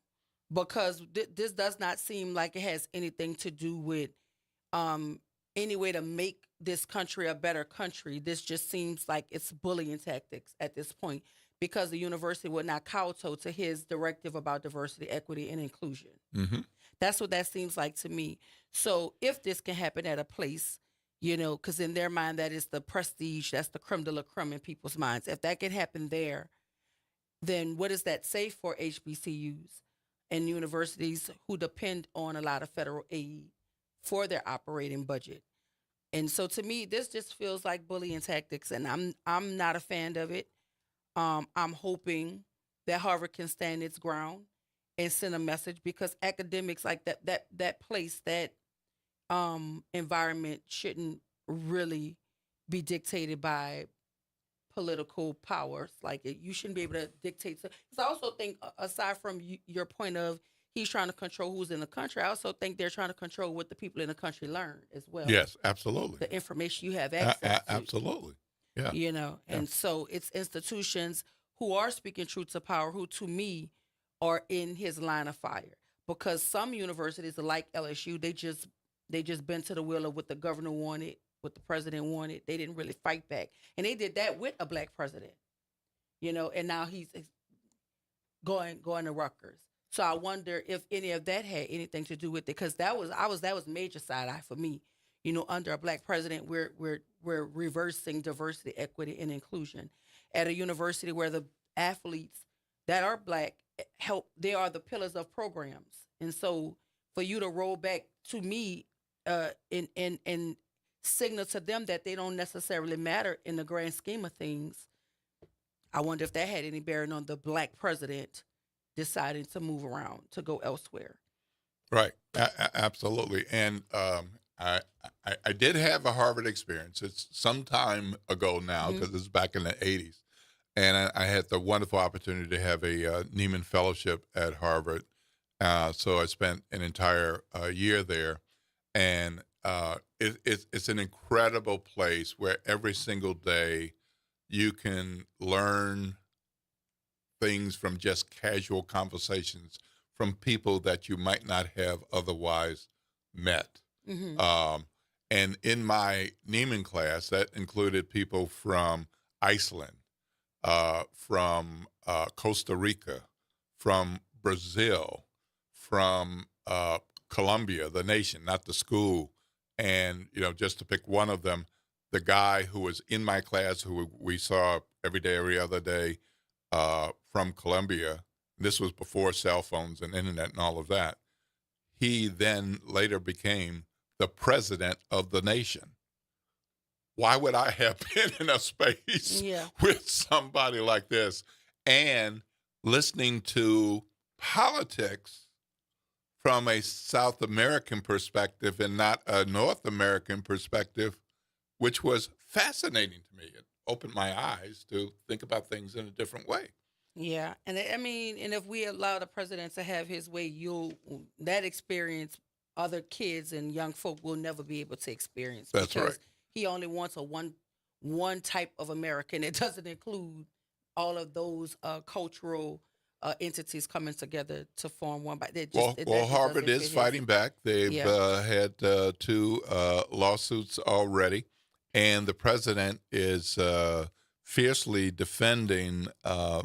Because this does not seem like it has anything to do with any way to make this country a better country. This just seems like it's bullying tactics at this point because the university would not kowtow to his directive about diversity, equity, and inclusion. Mm-hmm. That's what that seems like to me. So if this can happen at a place, because in their mind, that is the prestige, that's the creme de la creme in people's minds. If that can happen there, then what does that say for HBCUs and universities who depend on a lot of federal aid for their operating budget? And so to me, this just feels like bullying tactics, and I'm not a fan of it. I'm hoping that Harvard can stand its ground and send a message, because academics like that place, that environment shouldn't really be dictated by political powers. Like you shouldn't be able to dictate. Because I also think, aside from your point of he's trying to control who's in the country, I also think they're trying to control what the people in the country learn as well. Yes, absolutely. The information you have access to. Absolutely. Yeah. And so it's institutions who are speaking truth to power, who to me are in his line of fire. Because some universities, like LSU, they just bent to the will of what the governor wanted, what the president wanted. They didn't really fight back. And they did that with a black president, and now he's going to Rutgers. So I wonder if any of that had anything to do with it, because that was major side eye for me. Under a black president, we're reversing diversity, equity, and inclusion at a university where the athletes that are black they are the pillars of programs. And so for you to roll back, to me, and signal to them that they don't necessarily matter in the grand scheme of things, I wonder if that had any bearing on the black president deciding to move around, to go elsewhere. Right. Absolutely. And I did have a Harvard experience. It's some time ago now, because it's back in the 80s. And I had the wonderful opportunity to have a Nieman Fellowship at Harvard. So I spent an entire year there. And it's an incredible place where every single day you can learn things from just casual conversations from people that you might not have otherwise met. Mm-hmm. And in my Nieman class, that included people from Iceland, from Costa Rica, from Brazil, from Colombia, the nation, not the school. And, just to pick one of them, the guy who was in my class, who we saw every day, every other day, from Colombia, this was before cell phones and internet and all of that, he then later became the president of the nation. Why would I have been in a space with somebody like this and listening to politics from a South American perspective and not a North American perspective, which was fascinating to me? It opened my eyes to think about things in a different way. Yeah, and and if we allow the president to have his way, that experience other kids and young folk will never be able to experience. That's because right. He only wants a one type of American. It doesn't include all of those cultural entities coming together to form one. But Harvard is fighting back. They've had 2 lawsuits already, and the president is fiercely defending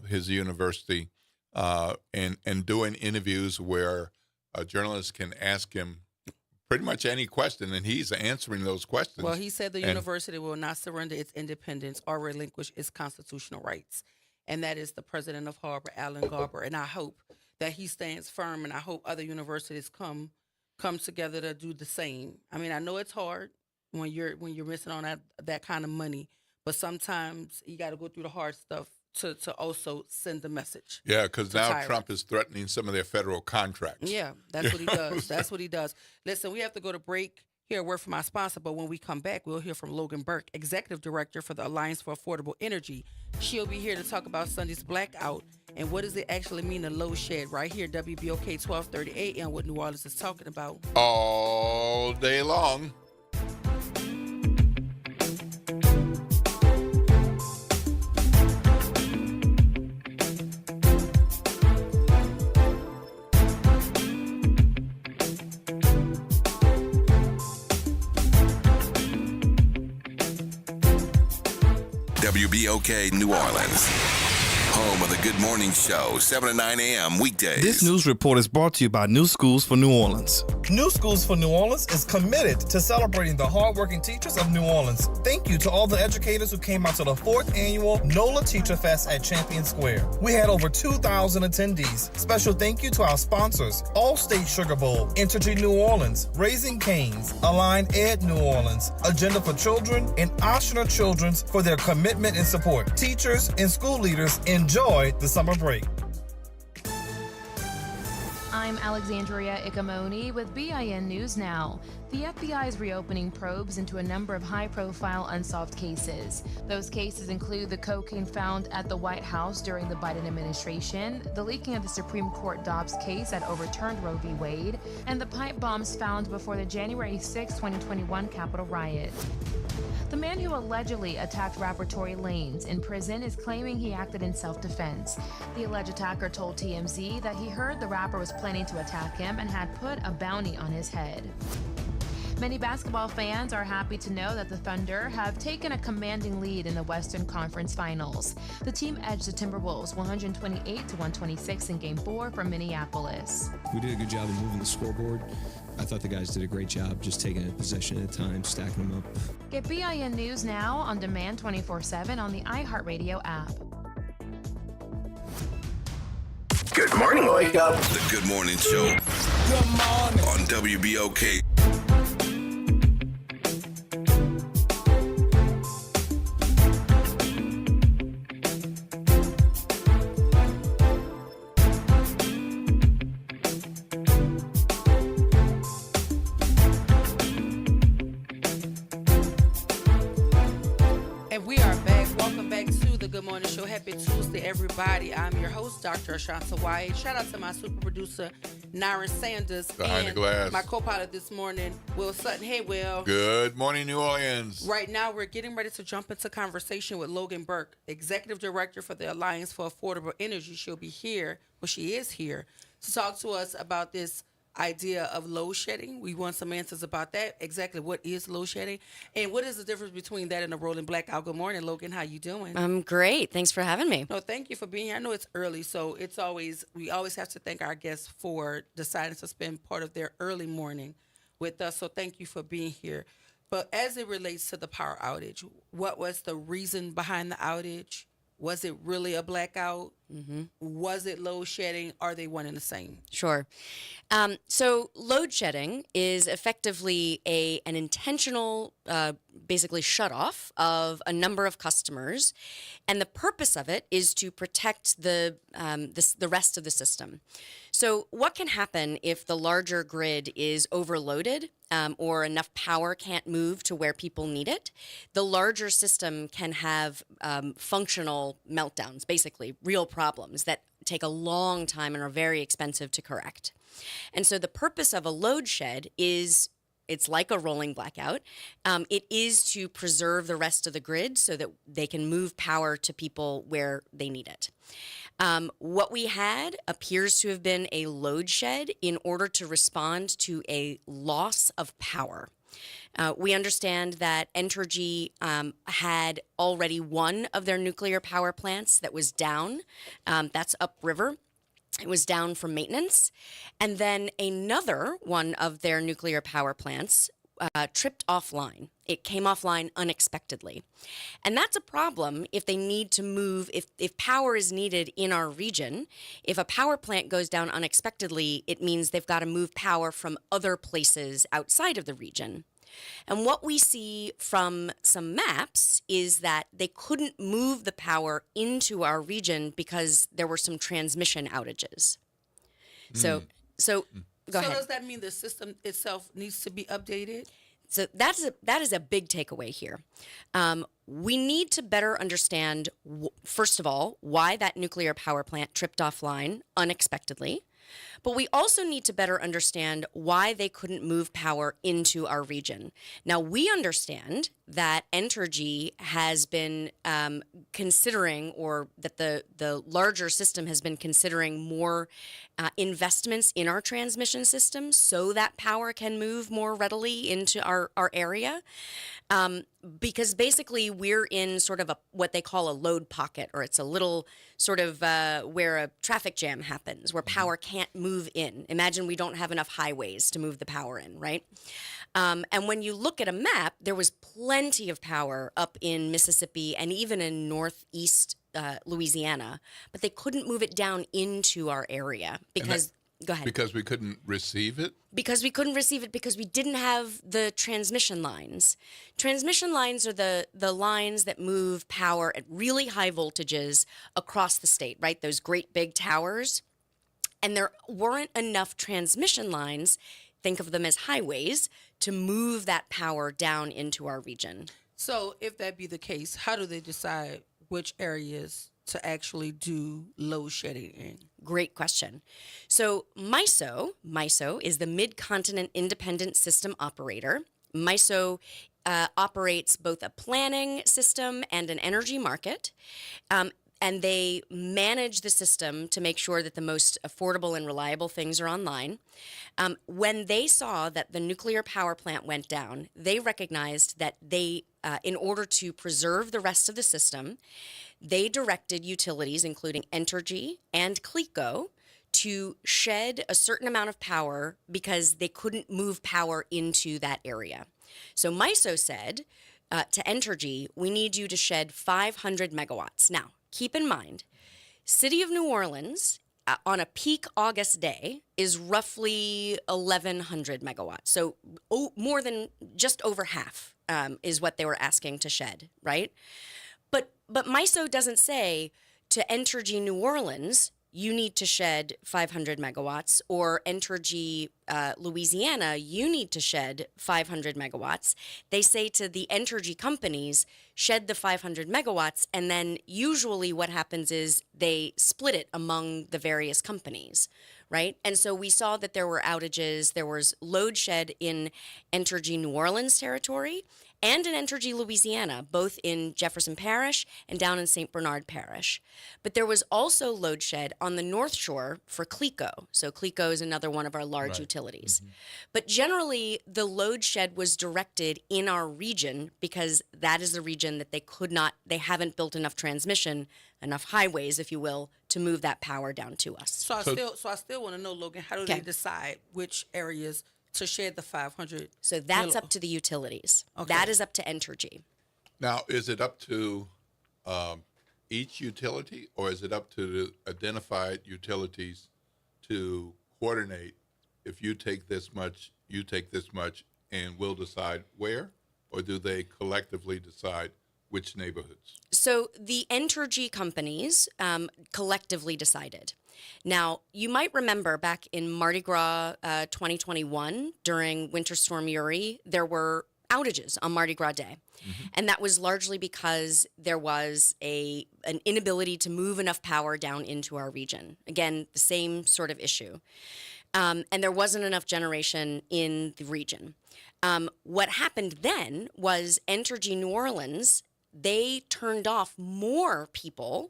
his university and doing interviews where journalists can ask him pretty much any question, and he's answering those questions. Well, he said the university will not surrender its independence or relinquish its constitutional rights. And that is the president of Harvard, Alan Garber. And I hope that he stands firm, and I hope other universities come together to do the same. I mean, I know it's hard when you're missing on that kind of money, but sometimes you got to go through the hard stuff to also send the message. Yeah, because now Trump is threatening some of their federal contracts. Yeah, that's what he does. That's what he does. Listen, we have to go to break. Hear a word from our sponsor, but when we come back, we'll hear from Logan Burke, Executive Director for the Alliance for Affordable Energy. She'll be here to talk about Sunday's blackout and what does it actually mean to load shed right here, WBOK 1230 AM, what New Orleans is talking about. All day long. WBOK New Orleans. Home of the Good Morning Show, 7 to 9 a.m. weekdays. This news report is brought to you by New Schools for New Orleans. New Schools for New Orleans is committed to celebrating the hardworking teachers of New Orleans. Thank you to all the educators who came out to the 4th annual NOLA Teacher Fest at Champion Square. We had over 2,000 attendees. Special thank you to our sponsors, Allstate Sugar Bowl, Entergy New Orleans, Raising Cane's, Align Ed New Orleans, Agenda for Children, and Oshner Children's for their commitment and support. Teachers and school leaders, enjoy the summer break. I'm Alexandria Ikamoni with BIN News Now. The FBI is reopening probes into a number of high-profile unsolved cases. Those cases include the cocaine found at the White House during the Biden administration, the leaking of the Supreme Court Dobbs case that overturned Roe v. Wade, and the pipe bombs found before the January 6, 2021 Capitol riot. The man who allegedly attacked rapper Tory Lanez in prison is claiming he acted in self-defense. The alleged attacker told TMZ that he heard the rapper was planning to attack him and had put a bounty on his head. Many basketball fans are happy to know that the Thunder have taken a commanding lead in the Western Conference Finals. The team edged the Timberwolves 128-126 in Game 4 from Minneapolis. We did a good job of moving the scoreboard. I thought the guys did a great job just taking a possession at a time, stacking them up. Get BIN News Now on demand 24/7 on the iHeartRadio app. Good morning, wake up. The Good Morning Show. Good morning. On WBOK. Happy Tuesday, everybody. I'm your host, Dr. Ashanta Wyatt. Shout out to my super producer, Nara Sanders. Behind and the glass. My co-pilot this morning, Will Sutton. Hey, Will. Good morning, New Orleans. Right now, we're getting ready to jump into conversation with Logan Burke, Executive Director for the Alliance for Affordable Energy. She'll be here, well, she is here, to talk to us about this idea of load shedding. We want some answers about that. Exactly what is load shedding, and what is the difference between that and a rolling blackout? Good morning, Logan. How you doing? I'm great. Thanks for having me. No, thank you for being here. I know it's early, so we always have to thank our guests for deciding to spend part of their early morning with us. So thank you for being here. But as it relates to the power outage, what was the reason behind the outage? Was it really a blackout? Mm-hmm. Was it load shedding? Are they one and the same? Sure. So load shedding is effectively an intentional, basically shut off of a number of customers, and the purpose of it is to protect the rest of the system. So what can happen if the larger grid is overloaded or enough power can't move to where people need it? The larger system can have functional meltdowns, basically real problems that take a long time and are very expensive to correct. And so the purpose of a load shed is, it's like a rolling blackout. It is to preserve the rest of the grid so that they can move power to people where they need it. What we had appears to have been a load shed in order to respond to a loss of power. We understand that Entergy had already one of their nuclear power plants that was down. That's upriver. It was down from maintenance. And then another one of their nuclear power plants tripped offline. It came offline unexpectedly. And that's a problem if they need to move, if power is needed in our region. If a power plant goes down unexpectedly, it means they've got to move power from other places outside of the region. And what we see from some maps is that they couldn't move the power into our region because there were some transmission outages. So go ahead. So does that mean the system itself needs to be updated? So that is a big takeaway here. We need to better understand, first of all, why that nuclear power plant tripped offline unexpectedly. But we also need to better understand why they couldn't move power into our region. Now, we understand that Entergy has been considering, or that the larger system has been considering more investments in our transmission system so that power can move more readily into our area. because basically we're in sort of what they call a load pocket, or it's a little sort of where a traffic jam happens, where power can't move in. Imagine we don't have enough highways to move the power in, right? And when you look at a map, there was plenty of power up in Mississippi and even in northeast Louisiana, but they couldn't move it down into our area because, go ahead. Because we couldn't receive it? Because we couldn't receive it because we didn't have the transmission lines. Transmission lines are the lines that move power at really high voltages across the state, right? Those great big towers. And there weren't enough transmission lines, think of them as highways, to move that power down into our region. So if that be the case, how do they decide which areas to actually do load shedding in? Great question. So MISO is the Mid-Continent Independent System Operator. MISO operates both a planning system and an energy market. And they manage the system to make sure that the most affordable and reliable things are online. When they saw that the nuclear power plant went down, they recognized that they, in order to preserve the rest of the system, they directed utilities, including Entergy and CLECO, to shed a certain amount of power because they couldn't move power into that area. So MISO said to Entergy, we need you to shed 500 megawatts. Now, keep in mind, City of New Orleans, on a peak August day, is roughly 1,100 megawatts. So more than just over half is what they were asking to shed, right? But MISO doesn't say to Entergy New Orleans, you need to shed 500 megawatts, or Entergy Louisiana, you need to shed 500 megawatts. They say to the Entergy companies, shed the 500 megawatts, and then usually what happens is they split it among the various companies, right? And so we saw that there were outages. There was load shed in Entergy New Orleans territory and in Entergy Louisiana, both in Jefferson Parish and down in St. Bernard Parish. But there was also load shed on the North Shore for CLECO. So CLECO is another one of our large utilities. But generally, the load shed was directed in our region because that is the region that they haven't built enough transmission, enough highways, if you will, to move that power down to us. So I still want to know, Logan, how do they decide which areas to shed the 500? So that's up to the utilities. Okay. That is up to Entergy. Now, is it up to each utility, or is it up to the identified utilities to coordinate? If you take this much, you take this much, and we'll decide where? Or do they collectively decide which neighborhoods? So the Entergy companies collectively decided. Now, you might remember back in Mardi Gras 2021, during Winter Storm Uri, there were outages on Mardi Gras Day. And that was largely because there was an inability to move enough power down into our region. Again, the same sort of issue. And there wasn't enough generation in the region. What happened then was Entergy New Orleans, they turned off more people,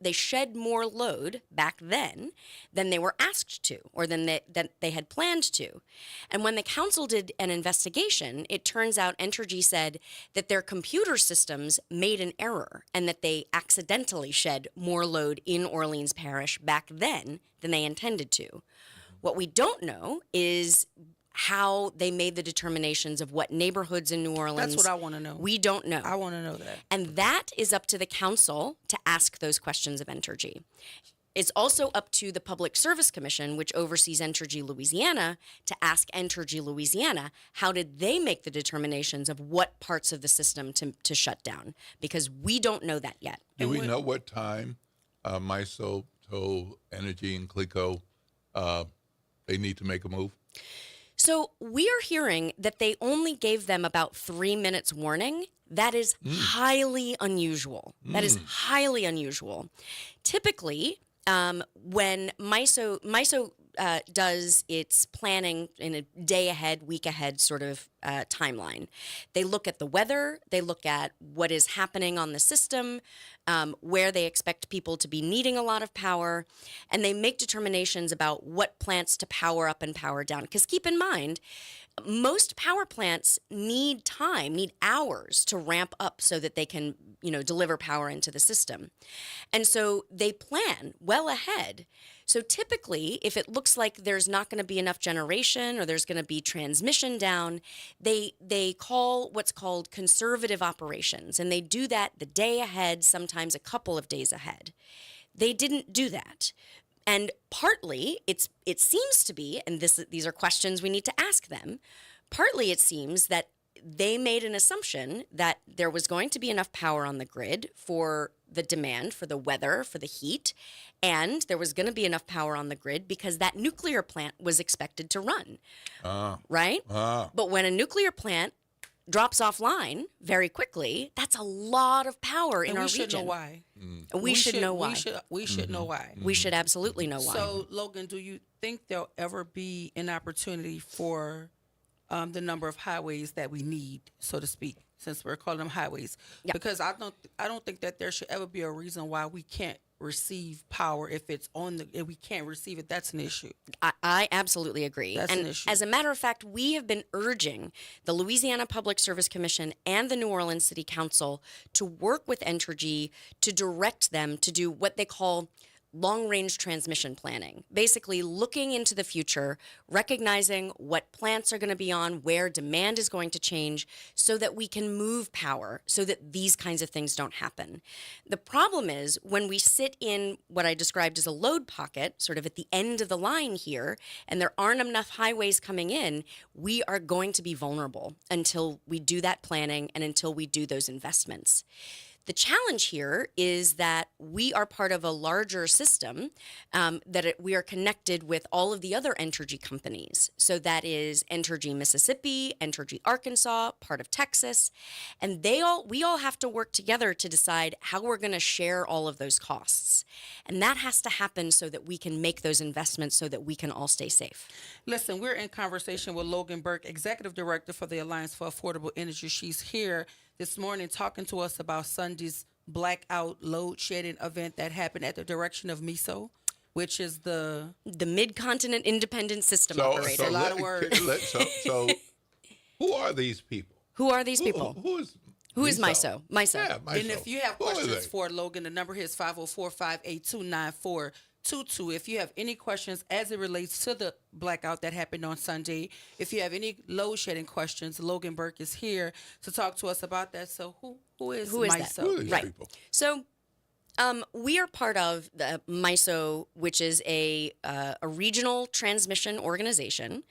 they shed more load back then than they were asked to, or than they had planned to. And when the council did an investigation, it turns out Entergy said that their computer systems made an error and that they accidentally shed more load in Orleans Parish back then than they intended to. What we don't know is how they made the determinations of what neighborhoods in New Orleans. That's what I want to know. We don't know. I want to know that. And that is up to the council to ask those questions of Entergy. It's also up to the Public Service Commission, which oversees Entergy Louisiana, to ask Entergy Louisiana, how did they make the determinations of what parts of the system to shut down? Because we don't know that yet. Do we know what time MISO told Entergy and CLECO they need to make a move? So we are hearing that they only gave them about 3 minutes warning. That is highly unusual. That is highly unusual. Typically, when MISO does its planning in a day ahead, week ahead sort of timeline. They look at the weather, they look at what is happening on the system, where they expect people to be needing a lot of power, and they make determinations about what plants to power up and power down. Because keep in mind, most power plants need time, need hours to ramp up so that they can, deliver power into the system. And so they plan well ahead. So typically, if it looks like there's not going to be enough generation or there's going to be transmission down, they call what's called conservative operations, and they do that the day ahead, sometimes a couple of days ahead. They didn't do that. And partly, it seems to be, and these are questions we need to ask them, partly it seems that they made an assumption that there was going to be enough power on the grid for the demand, for the weather, for the heat, and there was going to be enough power on the grid because that nuclear plant was expected to run, right? But when a nuclear plant drops offline very quickly, that's a lot of power in our region. We should know why. We should know why. We should know why. We should absolutely know why. So, Logan, do you think there'll ever be an opportunity for the number of highways that we need, so to speak, since we're calling them highways? Yeah. Because I don't think that there should ever be a reason why we can't receive power if we can't receive it. That's an issue. I absolutely agree. That's and an issue. As a matter of fact, we have been urging the Louisiana Public Service Commission and the New Orleans City Council to work with Entergy to direct them to do what they call long-range transmission planning, basically looking into the future, recognizing what plants are going to be on, where demand is going to change, so that we can move power, so that these kinds of things don't happen. The problem is when we sit in what I described as a load pocket, sort of at the end of the line here, and there aren't enough highways coming in, we are going to be vulnerable until we do that planning and until we do those investments. The challenge here is that we are part of a larger system, we are connected with all of the other Entergy companies. So that is Entergy Mississippi, Entergy Arkansas, part of Texas, and we all have to work together to decide how we're going to share all of those costs. And that has to happen so that we can make those investments so that we can all stay safe. Listen, we're in conversation with Logan Burke, Executive Director for the Alliance for Affordable Energy. She's here this morning talking to us about Sunday's blackout load shedding event that happened at the direction of MISO, which is the Mid-Continent Independent System Operator. A lot of words. So who are these people? Who are these people? Who is MISO? MISO. Yeah, MISO. And if you have questions for Logan, the number here is 504-582-9422. If you have any questions as it relates to the blackout that happened on Sunday, if you have any load shedding questions, Logan Burke is here to talk to us about that. So who is MISO? That? Who are these right. people? So we are part of the MISO, which is a regional transmission organization.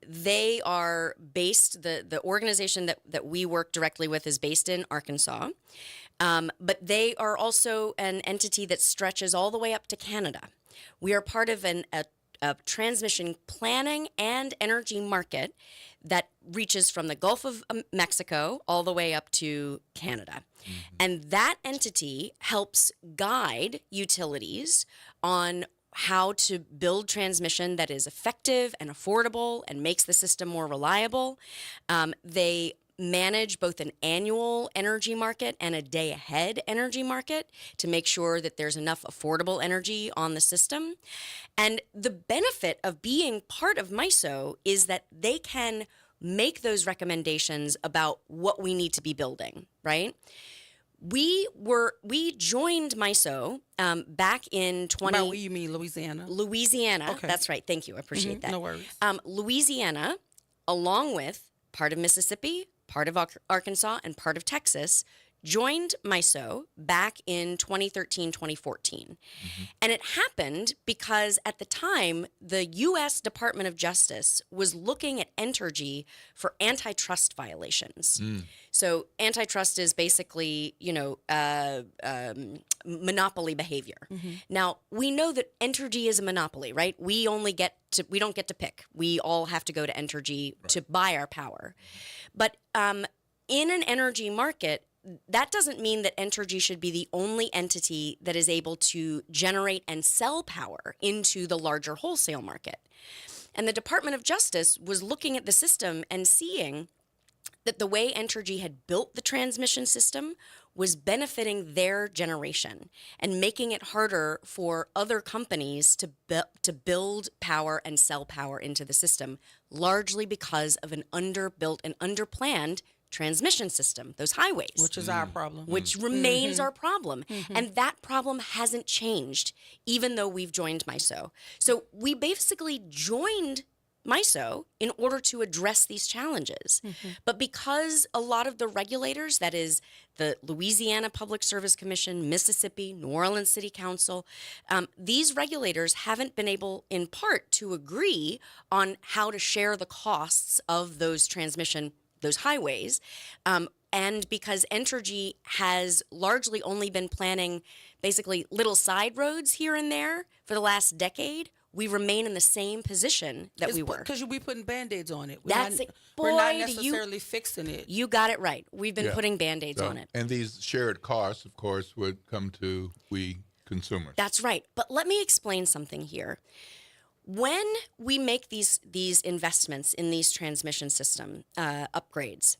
They are based, the organization that we work directly with is based in Arkansas. But they are also an entity that stretches all the way up to Canada. We are part of a transmission planning and energy market that reaches from the Gulf of Mexico all the way up to Canada. Mm-hmm. And that entity helps guide utilities on how to build transmission that is effective and affordable and makes the system more reliable. They manage both an annual energy market and a day-ahead energy market to make sure that there's enough affordable energy on the system. And the benefit of being part of MISO is that they can make those recommendations about what we need to be building, right? We joined MISO back in You mean Louisiana? Louisiana. Okay. That's right. Thank you. I appreciate that. No worries. Louisiana, along with part of Mississippi, part of Arkansas, and part of Texas, joined MISO back in 2013, 2014. Mm-hmm. And it happened because at the time, the U.S. Department of Justice was looking at Entergy for antitrust violations. So antitrust is basically, monopoly behavior. Mm-hmm. Now, we know that Entergy is a monopoly, right? We don't get to pick. We all have to go to Entergy to buy our power. But in an energy market, that doesn't mean that Entergy should be the only entity that is able to generate and sell power into the larger wholesale market. And the Department of Justice was looking at the system and seeing that the way Entergy had built the transmission system was benefiting their generation and making it harder for other companies to build power and sell power into the system, largely because of an underbuilt and underplanned transmission system, those highways. Which is our problem. Which remains our problem. And that problem hasn't changed, even though we've joined MISO. So we basically joined MISO in order to address these challenges. But because a lot of the regulators, that is the Louisiana Public Service Commission, Mississippi, New Orleans City Council, these regulators haven't been able, in part, to agree on how to share the costs of those those highways. And because Entergy has largely only been planning basically little side roads here and there for the last decade, we remain in the same position that we were. Because we putting Band-Aids on it. We're not Boy, necessarily fixing it. You got it right. We've been putting Band-Aids on it. And these shared costs, of course, would come to we consumers. That's right. But let me explain something here. When we make these investments in these transmission system upgrades,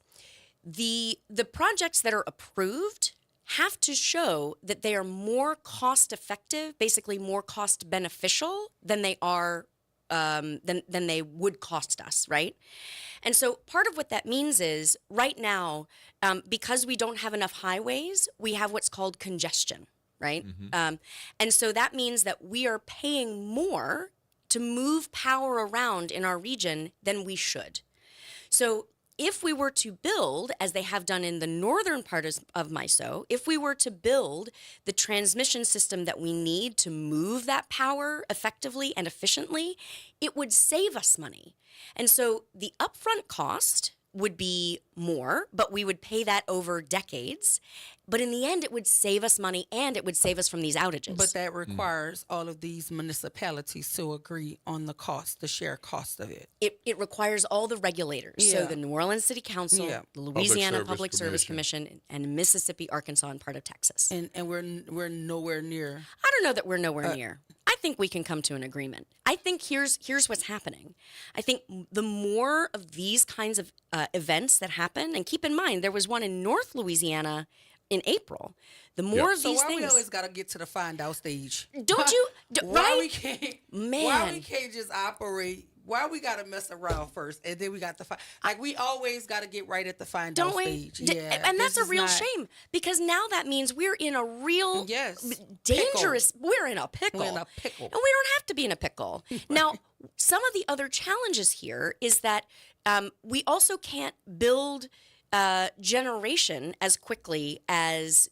the projects that are approved have to show that they are more cost effective, basically more cost beneficial than they are than they would cost us, right? And so part of what that means is right now, because we don't have enough highways, we have what's called congestion, right? And so that means that we are paying more to move power around in our region than we should. So if we were to build, as they have done in the northern part of MISO, if we were to build the transmission system that we need to move that power effectively and efficiently, it would save us money. And so the upfront cost would be more, but we would pay that over decades. But in the end, it would save us money and it would save us from these outages. But that requires all of these municipalities to agree on the cost, the share cost of it. It requires all the regulators. So the New Orleans City Council, the Louisiana Public Service Commission, and Mississippi, Arkansas, and part of Texas. And we're nowhere near. I don't know that we're nowhere near. I think we can come to an agreement. I think here's what's happening. I think the more of these kinds of events that happen, and keep in mind, there was one in North Louisiana in April. The more of these things. We always got to get to the find out stage? Don't you? Why we can't? Man. Why we can't just operate? Why we got to mess around first, and then we got to find? Like we always got to get right at the find out stage. Yeah, and that's a real shame because now that means we're in a real dangerous. Pickle. We're in a pickle. We're in a pickle, and we don't have to be in a pickle. Now, some of the other challenges here is that we also can't build generation as quickly as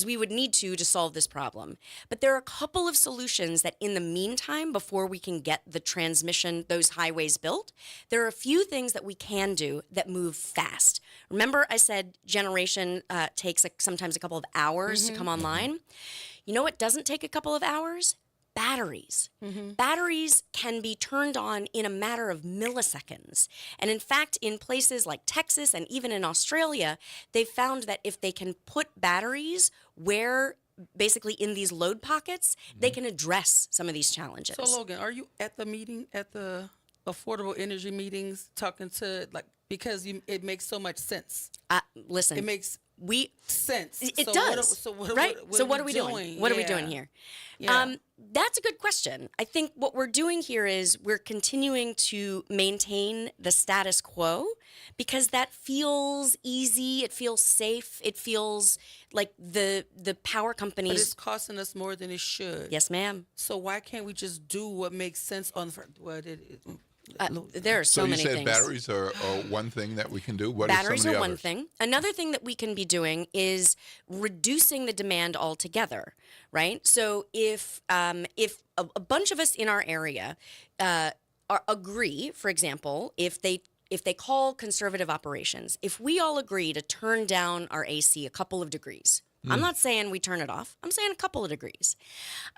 we would need to solve this problem. But there are a couple of solutions that in the meantime, before we can get the transmission, those highways built, there are a few things that we can do that move fast. Remember I said generation takes sometimes a couple of hours to come online? You know what doesn't take a couple of hours? Batteries. Batteries can be turned on in a matter of milliseconds. And in fact, in places like Texas and even in Australia, they've found that if they can put batteries where basically in these load pockets, they can address some of these challenges. So Logan, are you at the meeting, at the affordable energy meetings, talking to because it makes so much sense? Listen. It makes sense. It does. Right? So what are we doing? What are we doing here? Yeah. That's a good question. I think what we're doing here is we're continuing to maintain the status quo because that feels easy. It feels safe. It feels like the power companies. But it's costing us more than it should. Yes, ma'am. So why can't we just do what makes sense on there are so many things. So you said batteries are one thing that we can do? What batteries are some of the are one others? thing. Another thing that we can be doing is reducing the demand altogether, right? So if a bunch of us in our area agree, for example, if they call conservative operations, if we all agree to turn down our AC a couple of degrees, I'm not saying we turn it off. I'm saying a couple of degrees.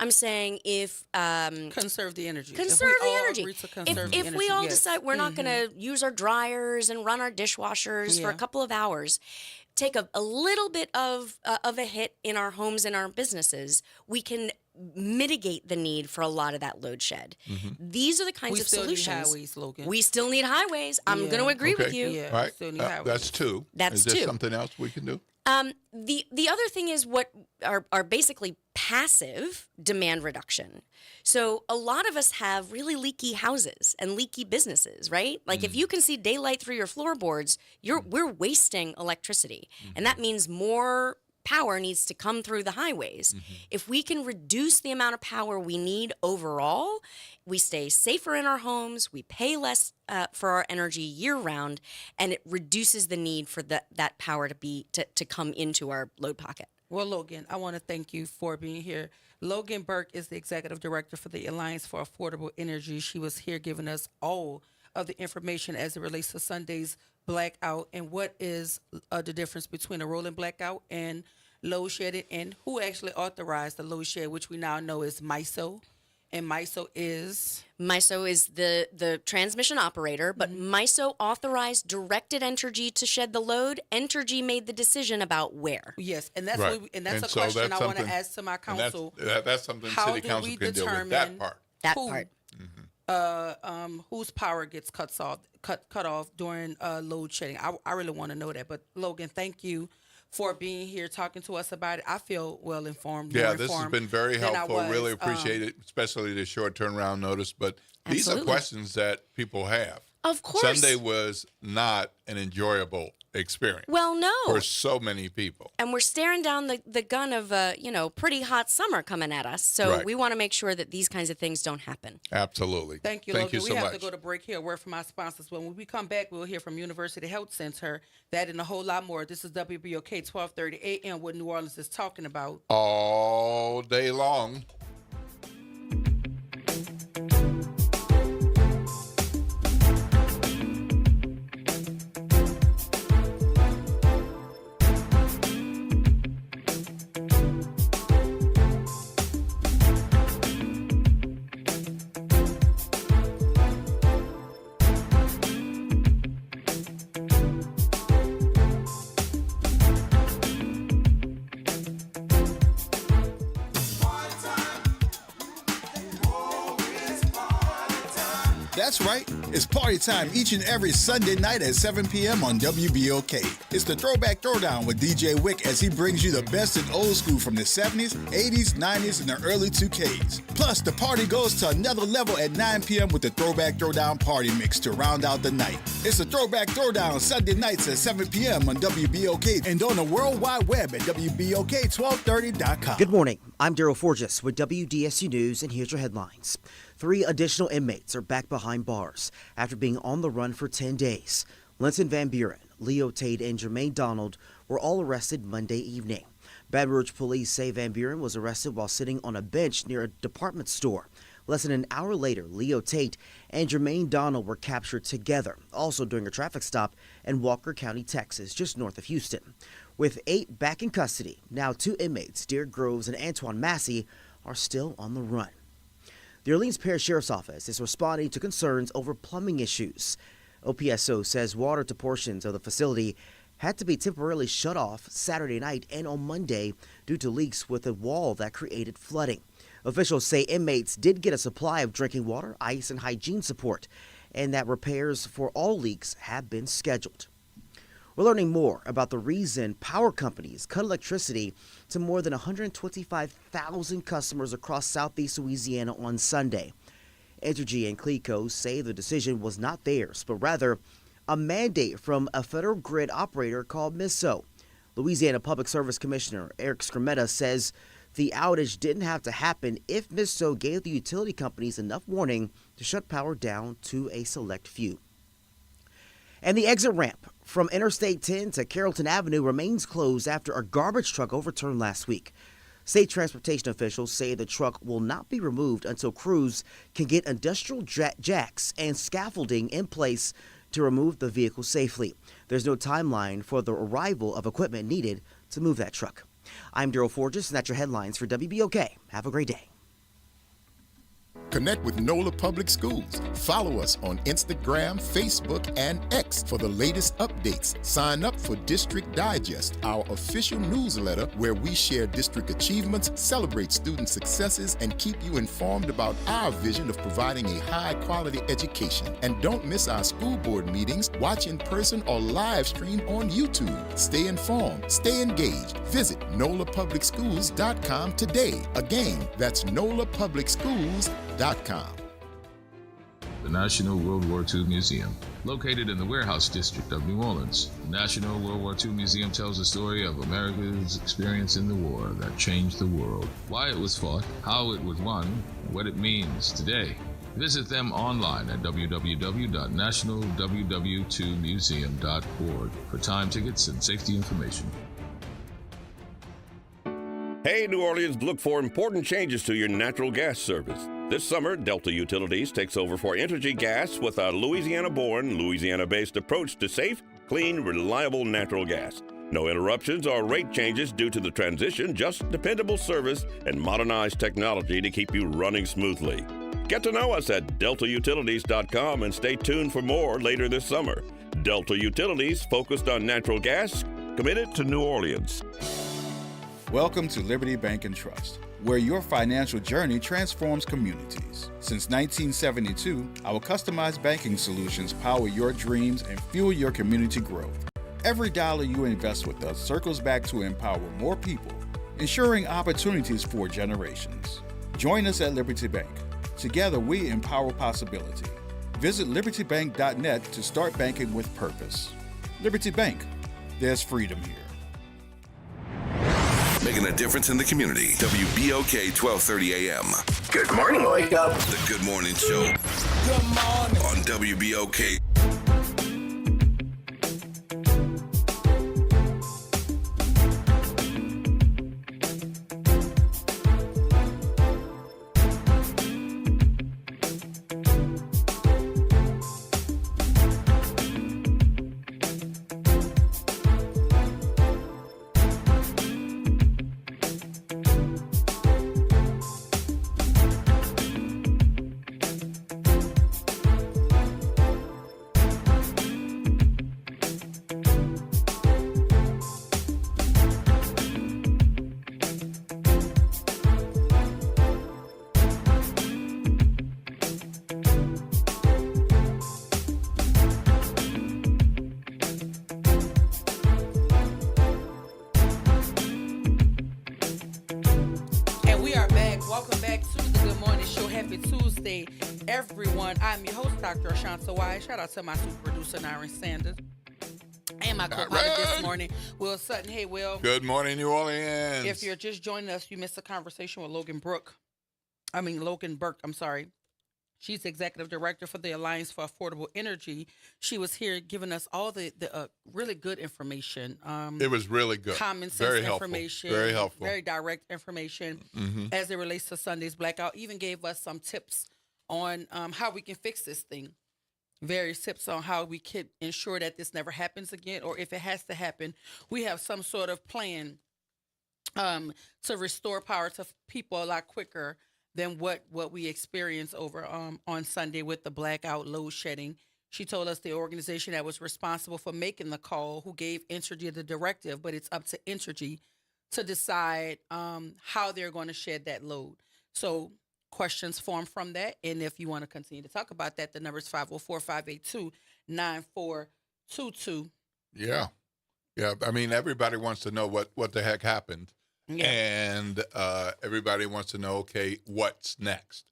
I'm saying if conserve the energy. Conserve the energy. If we all decide we're not going to use our dryers and run our dishwashers for a couple of hours, take a little bit of a hit in our homes and our businesses, we can mitigate the need for a lot of that load shed. These are the kinds of solutions. Need highways, Logan. We still need highways. I'm going to agree with you. Yeah, Right. still need highways. That's two. That's Is there two. something else we can do? The other thing is what are basically passive demand reduction. So a lot of us have really leaky houses and leaky businesses, right? Like if you can see daylight through your floorboards, we're wasting electricity, and that means more power needs to come through the highways. If we can reduce the amount of power we need overall, we stay safer in our homes, we pay less for our energy year round, and it reduces the need for that power to come into our load pocket. Well, Logan, I want to thank you for being here. Logan Burke is the executive director for the Alliance for Affordable Energy. She was here giving us all of the information as it relates to Sunday's blackout and what is the difference between a rolling blackout and load shedding, and who actually authorized the load shed, which we now know is MISO. And MISO is the transmission operator, but MISO authorized directed Entergy to shed the load. Entergy made the decision about where. Yes, and that's Right. and that's And a so question that's I want to something- ask to my And council. that's something How city do council we can deal with. That determine part. That who, part. Whose power gets cut off during load shedding? I really want to know that. But Logan, thank you for being here talking to us about it. I feel well informed. Yeah, this has been very helpful. Really appreciate it, especially the short turnaround notice. But these are Absolutely. questions that people have. Of course. Sunday was not an enjoyable experience. Well, no. For so many people. And we're staring down the gun of pretty hot summer coming at us. So Right. we want to make sure that these kinds of things don't happen. Absolutely. Thank you, Thank Logan. you We so have much. to go to break here. A word from our sponsors. When we come back, we'll hear from University Health Center. That and a whole lot more. This is WBOK 1230 AM, what New Orleans is talking about. All day long. That's right. It's party time each and every Sunday night at 7 p.m. on WBOK. It's the Throwback Throwdown with DJ Wick as he brings you the best in old school from the 70s, 80s, 90s, and the early 2Ks. Plus, the party goes to another level at 9 p.m. with the Throwback Throwdown Party Mix to round out the night. It's the Throwback Throwdown Sunday nights at 7 p.m. on WBOK and on the World Wide Web at WBOK1230.com. Good morning. I'm Daryl Forges with WDSU News, and here's your headlines. 3 additional inmates are back behind bars after being on the run for 10 days. Linton Van Buren, Leo Tate, and Jermaine Donald were all arrested Monday evening. Baton Rouge police say Van Buren was arrested while sitting on a bench near a department store. Less than an hour later, Leo Tate and Jermaine Donald were captured together, also during a traffic stop in Walker County, Texas, just north of Houston. With 8 back in custody, now 2 inmates, Derek Groves and Antoine Massey, are still on the run. The Orleans Parish Sheriff's Office is responding to concerns over plumbing issues. OPSO says water to portions of the facility had to be temporarily shut off Saturday night and on Monday due to leaks with a wall that created flooding. Officials say inmates did get a supply of drinking water, ice, and hygiene support, and that repairs for all leaks have been scheduled. We're learning more about the reason power companies cut electricity to more than 125,000 customers across southeast Louisiana on Sunday. Entergy and CLECO say the decision was not theirs, but rather a mandate from a federal grid operator called MISO. Louisiana Public Service Commissioner Eric Skrmetta says the outage didn't have to happen if MISO gave the utility companies enough warning to shut power down to a select few. And the exit ramp from Interstate 10 to Carrollton Avenue remains closed after a garbage truck overturned last week. State transportation officials say the truck will not be removed until crews can get industrial jacks and scaffolding in place to remove the vehicle safely. There's no timeline for the arrival of equipment needed to move that truck. I'm Daryl Forges, and that's your headlines for WBOK. Have a great day. Connect with NOLA Public Schools. Follow us on Instagram, Facebook, and X for the latest updates. Sign up for District Digest, our official newsletter where we share district achievements, celebrate student successes, and keep you informed about our vision of providing a high-quality education. And don't miss our school board meetings. Watch in person or live stream on YouTube. Stay informed, stay engaged. Visit NOLAPublicSchools.com today. Again, that's NOLAPublicSchools.com. The National World War II Museum. Located in the Warehouse District of New Orleans, the National World War II Museum tells the story of America's experience in the war that changed the world, why it was fought, how it was won, and what it means today. Visit them online at www.nationalww2museum.org for time tickets and safety information. Hey, New Orleans, look for important changes to your natural gas service. This summer, Delta Utilities takes over for Entergy Gas with a Louisiana-born, Louisiana-based approach to safe, clean, reliable natural gas. No interruptions or rate changes due to the transition, just dependable service and modernized technology to keep you running smoothly. Get to know us at deltautilities.com and stay tuned for more later this summer. Delta Utilities, focused on natural gas, committed to New Orleans. Welcome to Liberty Bank and Trust, where your financial journey transforms communities. Since 1972, our customized banking solutions power your dreams and fuel your community growth. Every dollar you invest with us circles back to empower more people, ensuring opportunities for generations. Join us at Liberty Bank. Together, we empower possibility. Visit libertybank.net to start banking with purpose. Liberty Bank. There's freedom here. Making a difference in the community. WBOK 1230 AM. Good morning, Wake Up. The Good Morning Show. Good morning. On WBOK. I'm your host, Dr. Ashanta Wise. Shout out to my super producer, Nyron Sanders. And my co-pilot this morning, Will Sutton. Hey, Will. Good morning, New Orleans. If you're just joining us, you missed a conversation with Logan Burke. I'm sorry. She's executive director for the Alliance for Affordable Energy. She was here giving us all the really good information. It was really good. Common sense very information. Very helpful. Very direct information as it relates to Sunday's blackout. Even gave us some tips on how we can fix this thing. Various tips on how we can ensure that this never happens again, or if it has to happen, we have some sort of plan to restore power to people a lot quicker than what we experienced over on Sunday with the blackout load shedding. She told us the organization that was responsible for making the call, who gave Entergy the directive, but it's up to Entergy to decide how they're going to shed that load. So questions form from that. And if you want to continue to talk about that, the number is 504-582-9422. Yeah. Yeah. I mean, everybody wants to know what the heck happened. Yeah. And everybody wants to know, okay, what's next?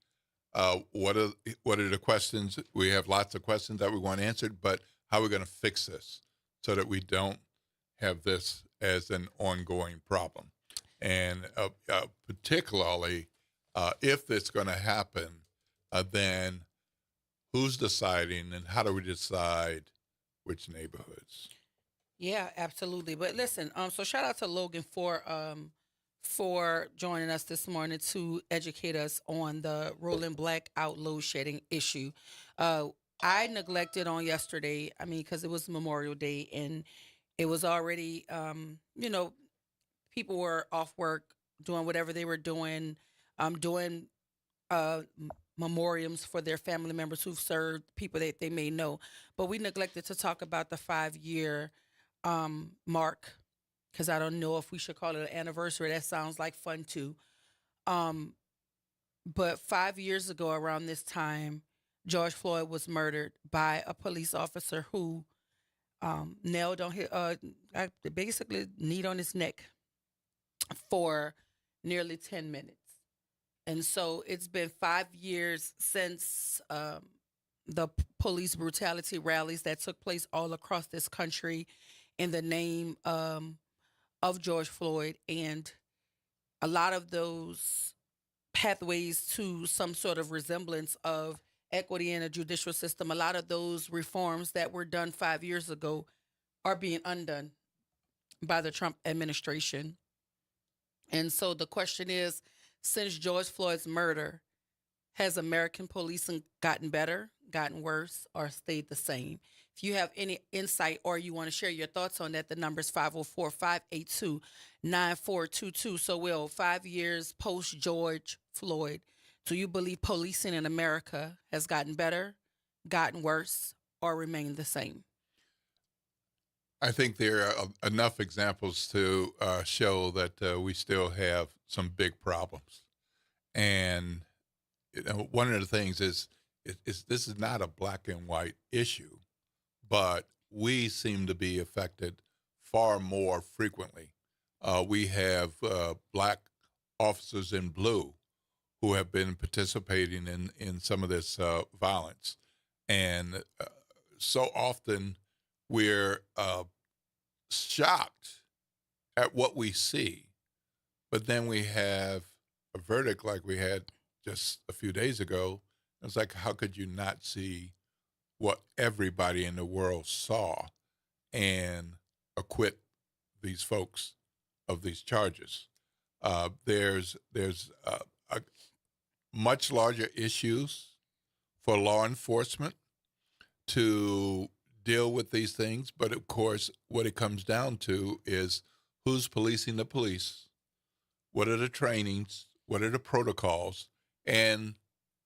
What are the questions? We have lots of questions that we want answered, but how are we going to fix this so that we don't have this as an ongoing problem? And particularly, if it's going to happen, then who's deciding and how do we decide which neighborhoods? Yeah, absolutely. But listen, so shout out to Logan for joining us this morning to educate us on the rolling blackout load shedding issue. I neglected on yesterday, because it was Memorial Day and it was already, people were off work doing whatever they were doing, doing memoriams for their family members who've served, people that they may know. But we neglected to talk about the 5-year mark, because I don't know if we should call it an anniversary. That sounds like fun too. But 5 years ago, around this time, George Floyd was murdered by a police officer who nailed on his, basically kneed on his neck for nearly 10 minutes. And so it's been 5 years since the police brutality rallies that took place all across this country in the name of George Floyd. And a lot of those pathways to some sort of resemblance of equity in a judicial system, a lot of those reforms that were done 5 years ago are being undone by the Trump administration. And so the question is, since George Floyd's murder, has American policing gotten better, gotten worse, or stayed the same? If you have any insight or you want to share your thoughts on that, the number is 504-582-9422. So, Will, 5 years post George Floyd, do you believe policing in America has gotten better, gotten worse, or remained the same? I think there are enough examples to show that we still have some big problems. And one of the things is this is not a black and white issue, but we seem to be affected far more frequently. We have black officers in blue who have been participating in some of this violence. And so often we're shocked at what we see, but then we have a verdict like we had just a few days ago. It's like, how could you not see what everybody in the world saw and acquit these folks of these charges? There's much larger issues for law enforcement to deal with these things, but of course, what it comes down to is who's policing the police, what are the trainings, what are the protocols, and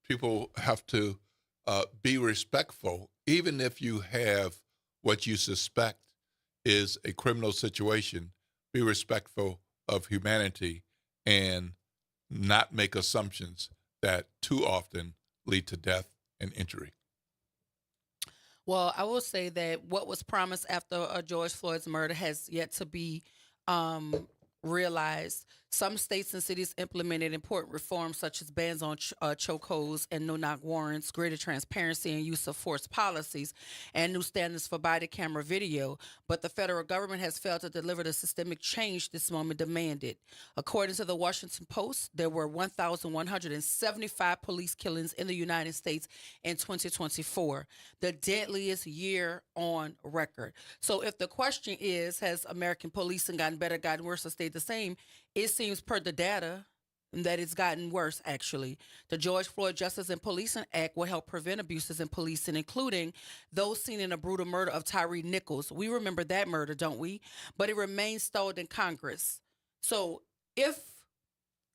people have to be respectful, even if you have what you suspect is a criminal situation. Be respectful of humanity and not make assumptions that too often lead to death and injury. Well, I will say that what was promised after George Floyd's murder has yet to be realized. Some states and cities implemented important reforms such as bans on chokeholds and no-knock warrants, greater transparency and use of force policies, and new standards for body camera video. But the federal government has failed to deliver the systemic change this moment demanded. According to the Washington Post, there were 1,175 police killings in the United States in 2024, the deadliest year on record. So if the question is, has American policing gotten better, gotten worse, or stayed the same? It seems per the data that it's gotten worse, actually. The George Floyd Justice and Policing Act will help prevent abuses in policing, including those seen in the brutal murder of Tyre Nichols. We remember that murder, don't we? But it remains stalled in Congress. So if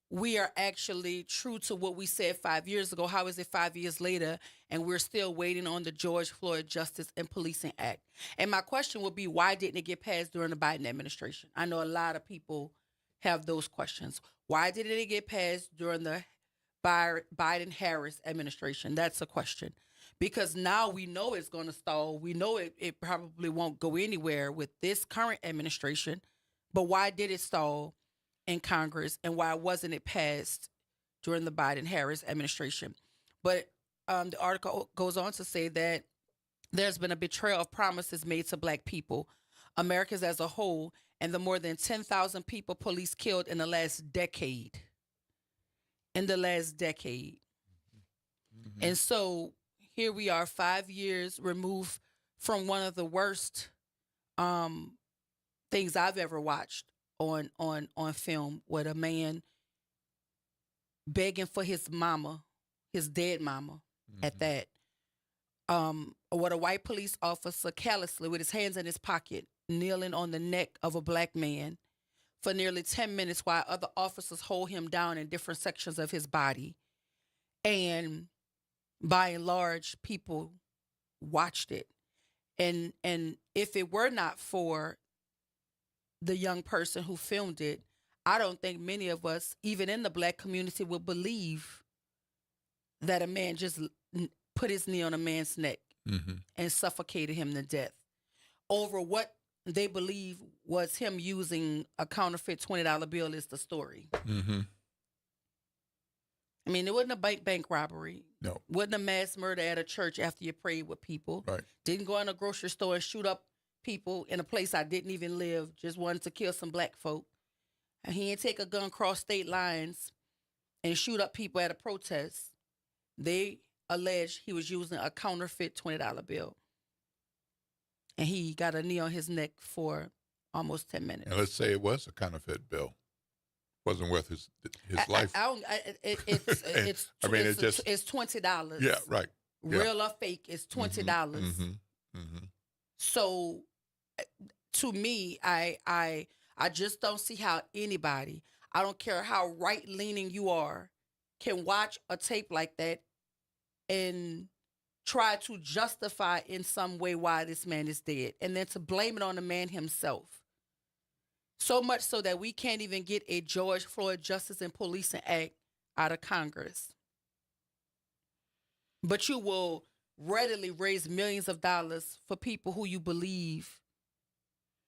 we are actually true to what we said 5 years ago, how is it 5 years later and we're still waiting on the George Floyd Justice and Policing Act? And my question would be, why didn't it get passed during the Biden administration? I know a lot of people have those questions. Why didn't it get passed during the Biden-Harris administration? That's a question. Because now we know it's going to stall. We know it probably won't go anywhere with this current administration. But why did it stall in Congress, and why wasn't it passed during the Biden-Harris administration? But the article goes on to say that there's been a betrayal of promises made to Black people, Americans as a whole, and the more than 10,000 people police killed in the last decade. Mm-hmm. And so here we are 5 years removed from one of the worst things I've ever watched on film, with a man begging for his mama, his dead mama, at that. What a white police officer callously, with his hands in his pocket, kneeling on the neck of a Black man for nearly 10 minutes while other officers hold him down in different sections of his body. And by and large, people watched it. And if it were not for the young person who filmed it, I don't think many of us, even in the black community, would believe that a man just put his knee on a man's neck and suffocated him to death over what they believe was him using a counterfeit $20 bill is the story. I mean, it wasn't a bank robbery. No. Wasn't a mass murder at a church after you prayed with people. Right. Didn't go in a grocery store and shoot up people in a place I didn't even live. Just wanted to kill some black folk. And he didn't take a gun across state lines and shoot up people at a protest. They alleged he was using a counterfeit $20 bill. And he got a knee on his neck for almost 10 minutes. And let's say it was a counterfeit bill. Wasn't worth his life. It's $20. Yeah, right. Yeah. Real or fake is $20. So, to me, I just don't see how anybody, I don't care how right leaning you are, can watch a tape like that and try to justify in some way why this man is dead, and then to blame it on the man himself. So much so that we can't even get a George Floyd Justice and Policing Act out of Congress. But you will readily raise millions of dollars for people who you believe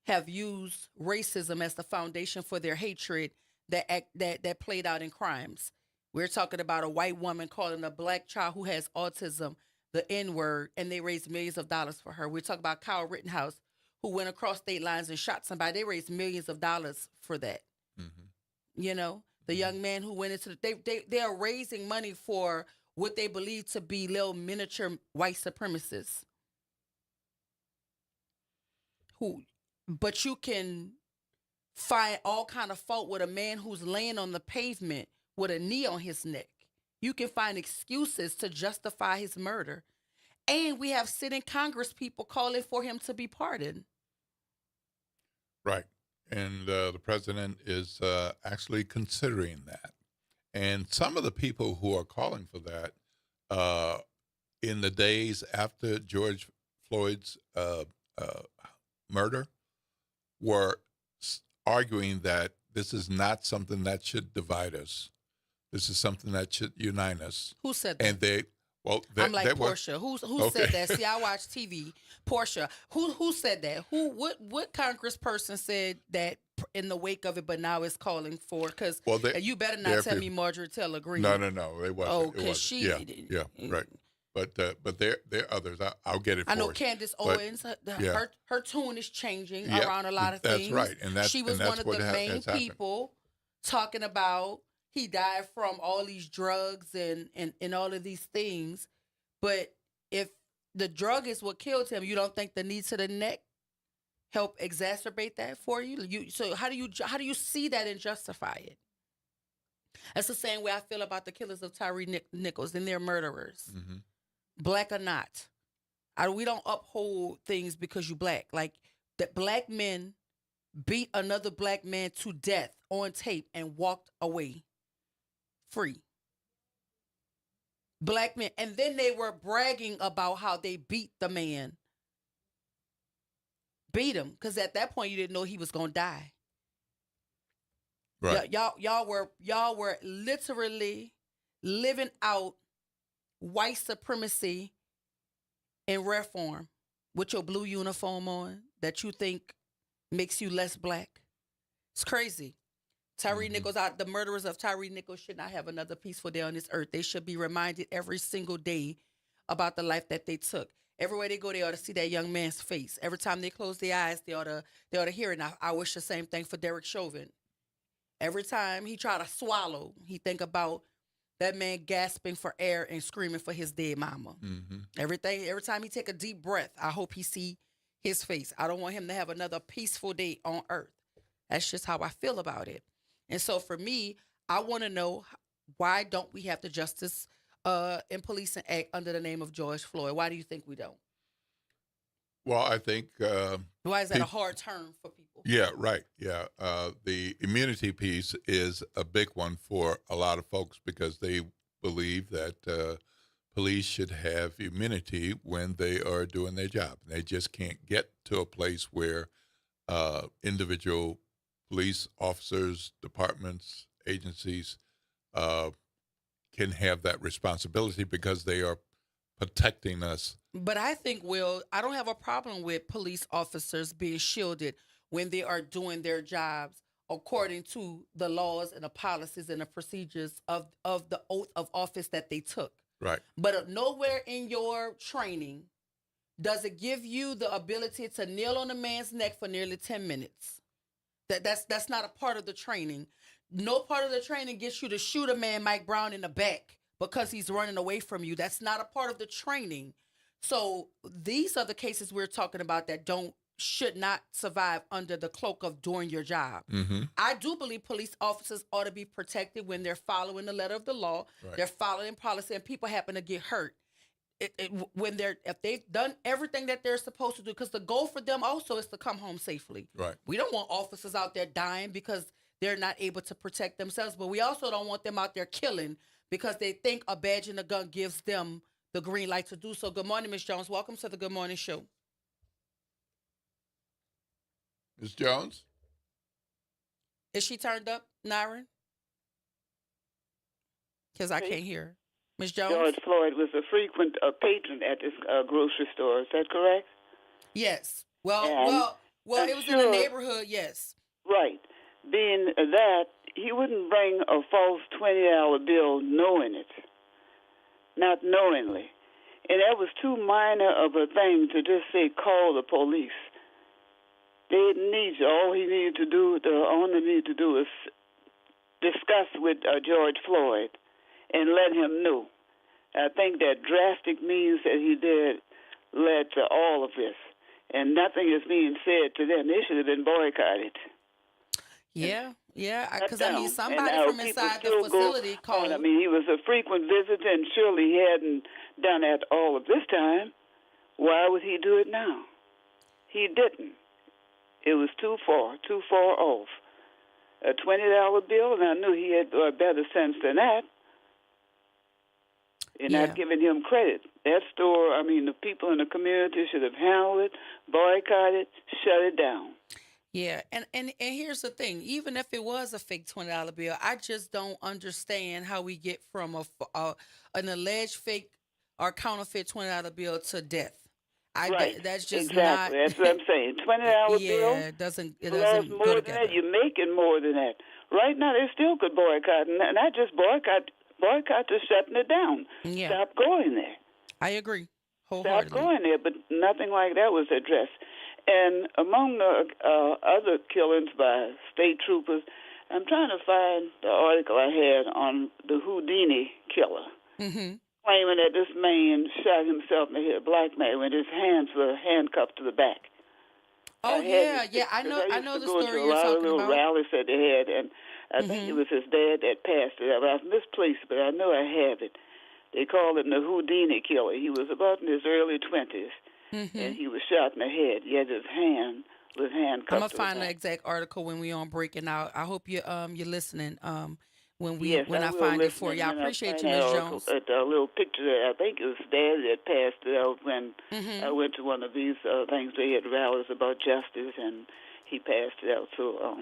have used racism as the foundation for their hatred that played out in crimes. We're talking about a white woman calling a black child who has autism the N-word, and they raised millions of dollars for her. We're talking about Kyle Rittenhouse, who went across state lines and shot somebody. They raised millions of dollars for that. You know, the young man who went into they are raising money for what they believe to be little miniature white supremacists. But you can find all kind of fault with a man who's laying on the pavement with a knee on his neck. You can find excuses to justify his murder. And we have sitting Congress people calling for him to be pardoned. Right. And the president is actually considering that. And some of the people who are calling for that in the days after George Floyd's murder were arguing that this is not something that should divide us. This is something that should unite us. Who said that? And I'm like Portia. Who said that? See, I watch TV. Portia. Who said that? What congressperson said that in the wake of it, but now it's calling for? Because you better not tell me Marjorie Taylor Greene. No, it wasn't. Oh, because she. Yeah, right. But there are others. I'll get it for you. I know Candace Owens. Her tune is changing around a lot of things. That's right, and she was one of the main people talking about. He died from all these drugs and all of these things. But if the drug is what killed him, you don't think the knee to the neck help exacerbate that for you? So how do you see that and justify it? That's the same way I feel about the killers of Tyre Nichols and their murderers. Black or not. We don't uphold things because you black. Like that black men beat another black man to death on tape and walked away free. Black men. And then they were bragging about how they beat the man. Beat him. Because at that point you didn't know he was going to die. Right. Y'all were literally living out white supremacy in rare form with your blue uniform on that you think makes you less black. It's crazy. Tyre Nichols, the murderers of Tyre Nichols should not have another peaceful day on this earth. They should be reminded every single day about the life that they took. Everywhere they go, they ought to see that young man's face. Every time they close their eyes, they ought to hear it. And I wish the same thing for Derek Chauvin. Every time he try to swallow, he think about that man gasping for air and screaming for his dead mama. Every time he take a deep breath, I hope he see his face. I don't want him to have another peaceful day on earth. That's just how I feel about it. And so for me, I want to know, why don't we have the Justice and Policing Act under the name of George Floyd? Why do you think we don't? Well, I think... why is that a hard term for people? Yeah, right. Yeah. The immunity piece is a big one for a lot of folks because they believe that police should have immunity when they are doing their job. They just can't get to a place where individual police officers, departments, agencies can have that responsibility because they are protecting us. But I think, Will, I don't have a problem with police officers being shielded when they are doing their jobs according to the laws and the policies and the procedures of the oath of office that they took. Right. But nowhere in your training does it give you the ability to kneel on a man's neck for nearly 10 minutes. That's not a part of the training. No part of the training gets you to shoot a man, Mike Brown, in the back because he's running away from you. That's not a part of the training. So these are the cases we're talking about that should not survive under the cloak of doing your job. Mm-hmm. I do believe police officers ought to be protected when they're following the letter of the law. Right. They're following policy, and people happen to get hurt. If they've done everything that they're supposed to do, because the goal for them also is to come home safely. Right. We don't want officers out there dying because they're not able to protect themselves, but we also don't want them out there killing because they think a badge and a gun gives them the green light to do so. Good morning, Ms. Jones. Welcome to the Good Morning Show. Ms. Jones? Is she turned up, Nyron? Because I can't hear her. Ms. Jones? George Floyd was a frequent patron at this grocery store. Is that correct? Yes. Well, it was in the neighborhood, yes. Right. Being that, he wouldn't bring a false $20 bill knowing it. Not knowingly. And that was too minor of a thing to just say, call the police. They didn't need you. All he needed to do, the owner needed to do is discuss with George Floyd and let him know. I think that drastic means that he did led to all of this. And nothing is being said to them. They should have been boycotted. Yeah, because I mean, somebody from inside the facility called. I mean, he was a frequent visitor, and surely he hadn't done that all of this time. Why would he do it now? He didn't. It was too far off. A $20 bill, and I knew he had better sense than that. You're not giving him credit. That store, I mean, the people in the community should have handled it, boycotted, shut it down. Yeah, and here's the thing. Even if it was a fake $20 bill, I just don't understand how we get from an alleged fake or counterfeit $20 bill to death. Right. That's just exactly. not. That's what I'm saying. $20 bill. Yeah, it doesn't more go than together. that. You're making more than that. Right now, they still could boycott, and not just boycott to shutting it down. Yeah. Stop going there. I agree Stop wholeheartedly. going there, but nothing like that was addressed. And among the other killings by state troopers, I'm trying to find the article I had on the Houdini killer, claiming that this man shot himself in the head, a black man, when his hands were handcuffed to the back. Oh, yeah. I know the story you're talking about. I used to go to a lot of little rallies that they had, and I think it was his dad that passed it. I misplaced it, but I know I have it. They called him the Houdini killer. He was about in his early 20s. And he was shot in the head. Yet his hand was handcuffed. I'm gonna find the exact article when we on break, and I hope you're listening. When I find it for you, I appreciate you, Ms. Jones. A little picture there. I think it was Dad that passed it out when I went to one of these things. They had rallies about justice, and he passed it out. So,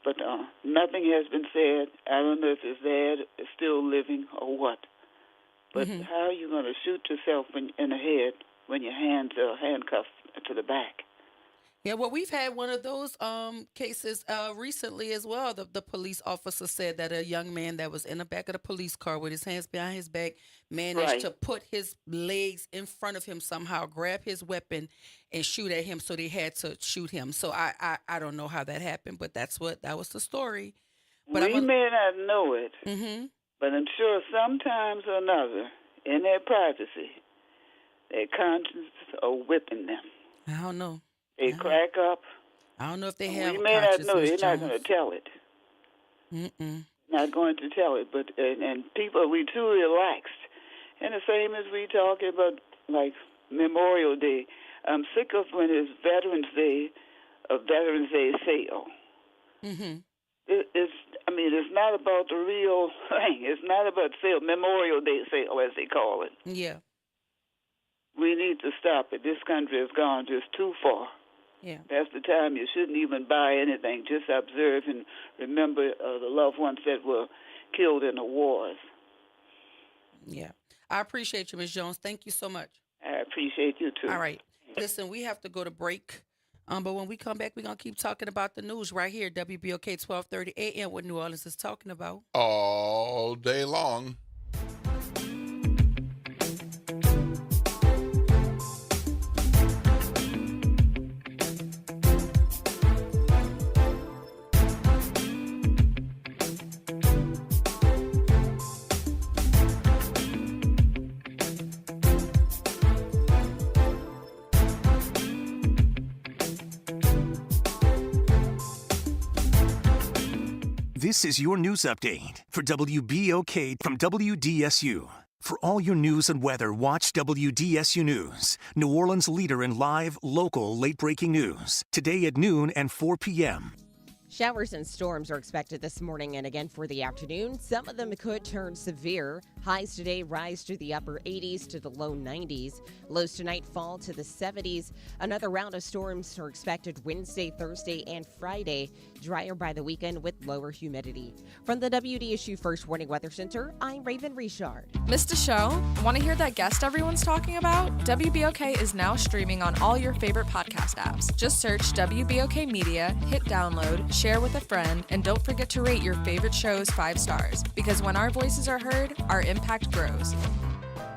but nothing has been said. I don't know if his dad is still living or what. But how are you going to shoot yourself in the head when your hands are handcuffed to the back? Yeah, well, we've had one of those cases recently as well. The police officer said that a young man that was in the back of the police car with his hands behind his back managed to put his legs in front of him somehow, grab his weapon, and shoot at him. So they had to shoot him. So I don't know how that happened, but that was the story. But we may not know it, but I'm sure sometimes or another, in their privacy, their consciences are whipping them. I don't know. They crack up. I don't know if they have. We may not know. They're not going to tell it. Not going to tell it. But and people, we too relaxed. And the same as we talking about like Memorial Day. I'm sick of when it's Veterans Day sale. It's not about the real thing. It's not about Memorial Day sale, as they call it. Yeah. We need to stop it. This country has gone just too far. Yeah. That's the time you shouldn't even buy anything. Just observe and remember the loved ones that were killed in the wars. Yeah. I appreciate you, Ms. Jones. Thank you so much. I appreciate you, too. All right. Listen, we have to go to break. But when we come back, we're going to keep talking about the news right here, WBOK 1230 AM, what New Orleans is talking about. All day long. This is your news update for WBOK from WDSU. For all your news and weather, watch WDSU News, New Orleans' leader in live, local, late-breaking news. Today at noon and 4 p.m. Showers and storms are expected this morning and again for the afternoon. Some of them could turn severe. Highs today rise to the upper 80s to the low 90s. Lows tonight fall to the 70s. Another round of storms are expected Wednesday, Thursday, and Friday. Drier by the weekend with lower humidity. From the WDSU First Warning Weather Center, I'm Raven Richard. Missed a show? Want to hear that guest everyone's talking about? WBOK is now streaming on all your favorite podcast apps. Just search WBOK Media, hit download, share with a friend, and don't forget to rate your favorite shows 5 stars, because when our voices are heard, our impact grows.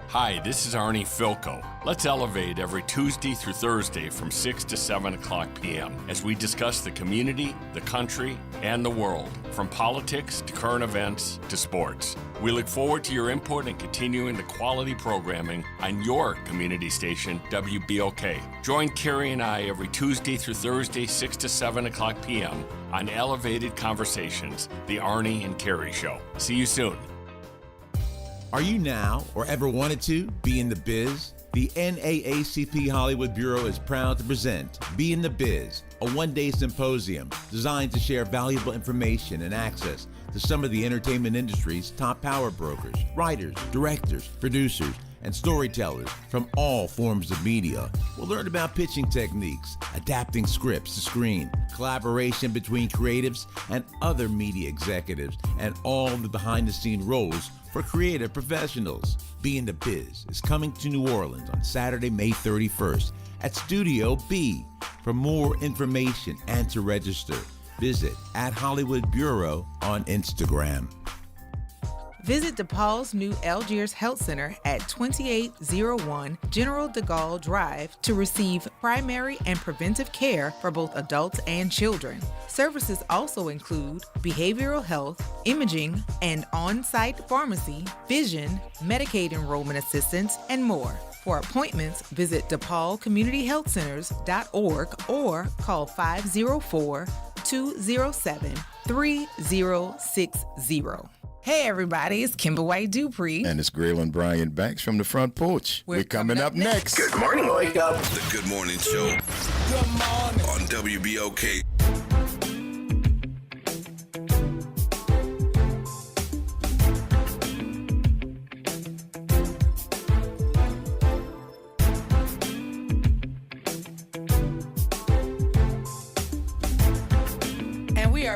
Hi, this is Arnie Filko. Let's elevate every Tuesday through Thursday from 6 to 7 o'clock p.m. as we discuss the community, the country, and the world, from politics to current events to sports. We look forward to your input and continuing the quality programming on your community station, WBOK. Join Carrie and I every Tuesday through Thursday, 6 to 7 o'clock p.m. on Elevated Conversations, the Arnie and Carrie Show. See you soon. Are you now, or ever wanted to, be in the biz? The NAACP Hollywood Bureau is proud to present Be in the Biz, a one-day symposium designed to share valuable information and access to some of the entertainment industry's top power brokers, writers, directors, producers, and storytellers from all forms of media. We'll learn about pitching techniques, adapting scripts to screen, collaboration between creatives and other media executives, and all the behind-the-scene roles for creative professionals. Be in the Biz is coming to New Orleans on Saturday, May 31st at Studio B. For more information and to register, visit @Hollywood Bureau on Instagram. Visit DePaul's new Algiers Health Center at 2801 General de Gaulle Drive to receive primary and preventive care for both adults and children. Services also include behavioral health, imaging, and on-site pharmacy, vision, Medicaid enrollment assistance, and more. For appointments, visit DePaulCommunityHealthCenters.org or call 504-207-3060. Hey everybody, it's Kimber White Dupree. And it's Graylin Bryant Banks from the front porch. We're coming up next. Good morning, Wake Up. The Good Morning Show. Good morning. On WBOK.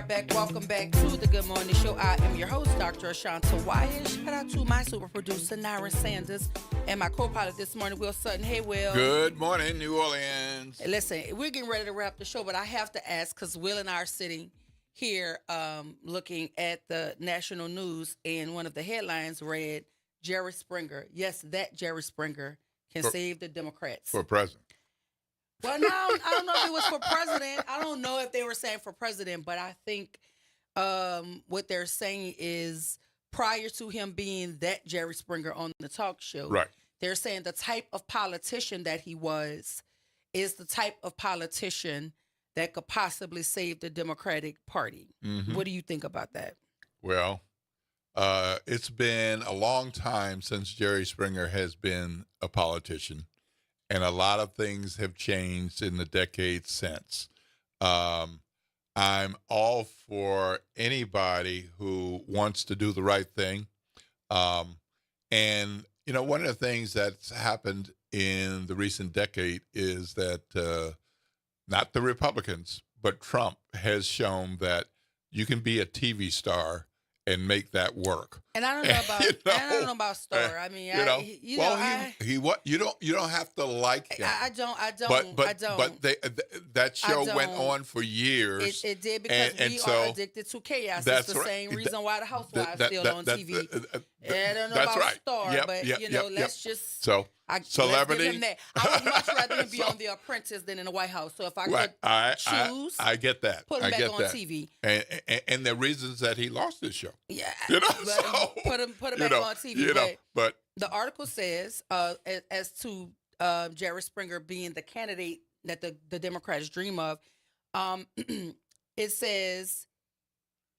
Back. Welcome back to the Good Morning Show. I am your host, Dr. Ashanta Wyatt. Shout out to my super producer, Nyron Sanders, and my co-pilot this morning, Will Sutton. Hey, Will. Good morning, New Orleans. Listen, we're getting ready to wrap the show, but I have to ask, because Will and I are sitting here looking at the national news, and one of the headlines read, Jerry Springer. Yes, that Jerry Springer can save the Democrats. For president. Well, no, I don't know if it was for president. I don't know if they were saying for president, but I think what they're saying is prior to him being that Jerry Springer on the talk show, right, they're saying the type of politician that he was is the type of politician that could possibly save the Democratic Party. Mm-hmm. What do you think about that? Well, it's been a long time since Jerry Springer has been a politician. And a lot of things have changed in the decades since. I'm all for anybody who wants to do the right thing. And, one of the things that's happened in the recent decade is that not the Republicans, but Trump has shown that you can be a TV star and make that work. And I don't know about I don't know about star. I mean, you don't have to like him. I don't. But that show went on for years. It did because we are addicted to chaos. It's the same reason why the Housewives still on TV. I don't know about star, but let's just. Celebrity. Let's give him that. I would much rather him be on The Apprentice than in the White House. So if I could choose, I get that. Put him back on TV. And the reasons that he lost his show. Yeah, put him back on TV. But the article says, as to Jerry Springer being the candidate that the Democrats dream of, it says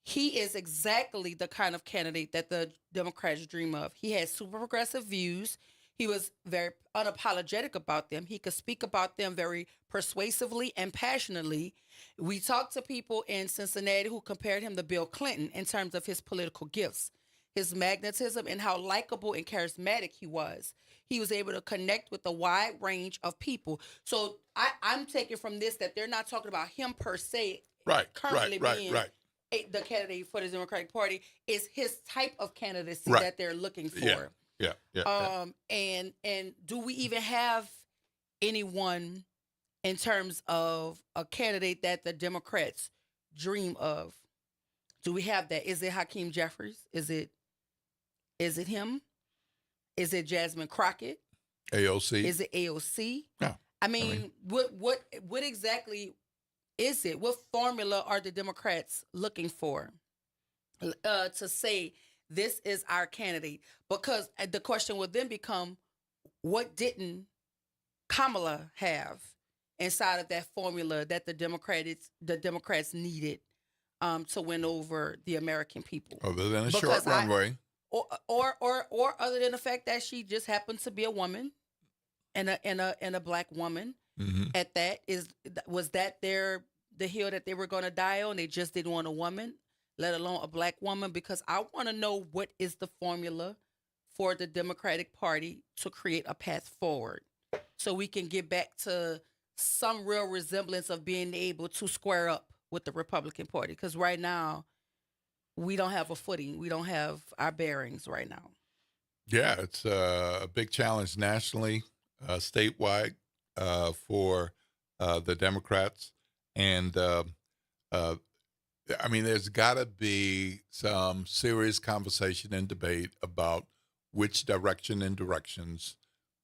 he is exactly the kind of candidate that the Democrats dream of. He has super progressive views. He was very unapologetic about them. He could speak about them very persuasively and passionately. We talked to people in Cincinnati who compared him to Bill Clinton in terms of his political gifts, his magnetism, and how likable and charismatic he was. He was able to connect with a wide range of people. So I'm taking from this that they're not talking about him per se. Currently being the candidate for the Democratic Party. Is his type of candidacy that they're looking for. Yeah. And do we even have anyone in terms of a candidate that the Democrats dream of? Do we have that? Is it Hakeem Jeffries? Is it him? Is it Jasmine Crockett? AOC? Is it AOC? No. I mean, what exactly is it? What formula are the Democrats looking for to say this is our candidate? Because the question would then become, what didn't Kamala have inside of that formula that the Democrats needed to win over the American people? Other than a short runway. Or other than the fact that she just happens to be a woman and a black woman. Mm-hmm. At that, was that the hill that they were going to die on? They just didn't want a woman, let alone a black woman. Because I want to know, what is the formula for the Democratic Party to create a path forward so we can get back to some real resemblance of being able to square up with the Republican Party? Because right now, we don't have a footing. We don't have our bearings right now. Yeah, it's a big challenge nationally, statewide, for the Democrats. And, I mean, there's got to be some serious conversation and debate about which direction and directions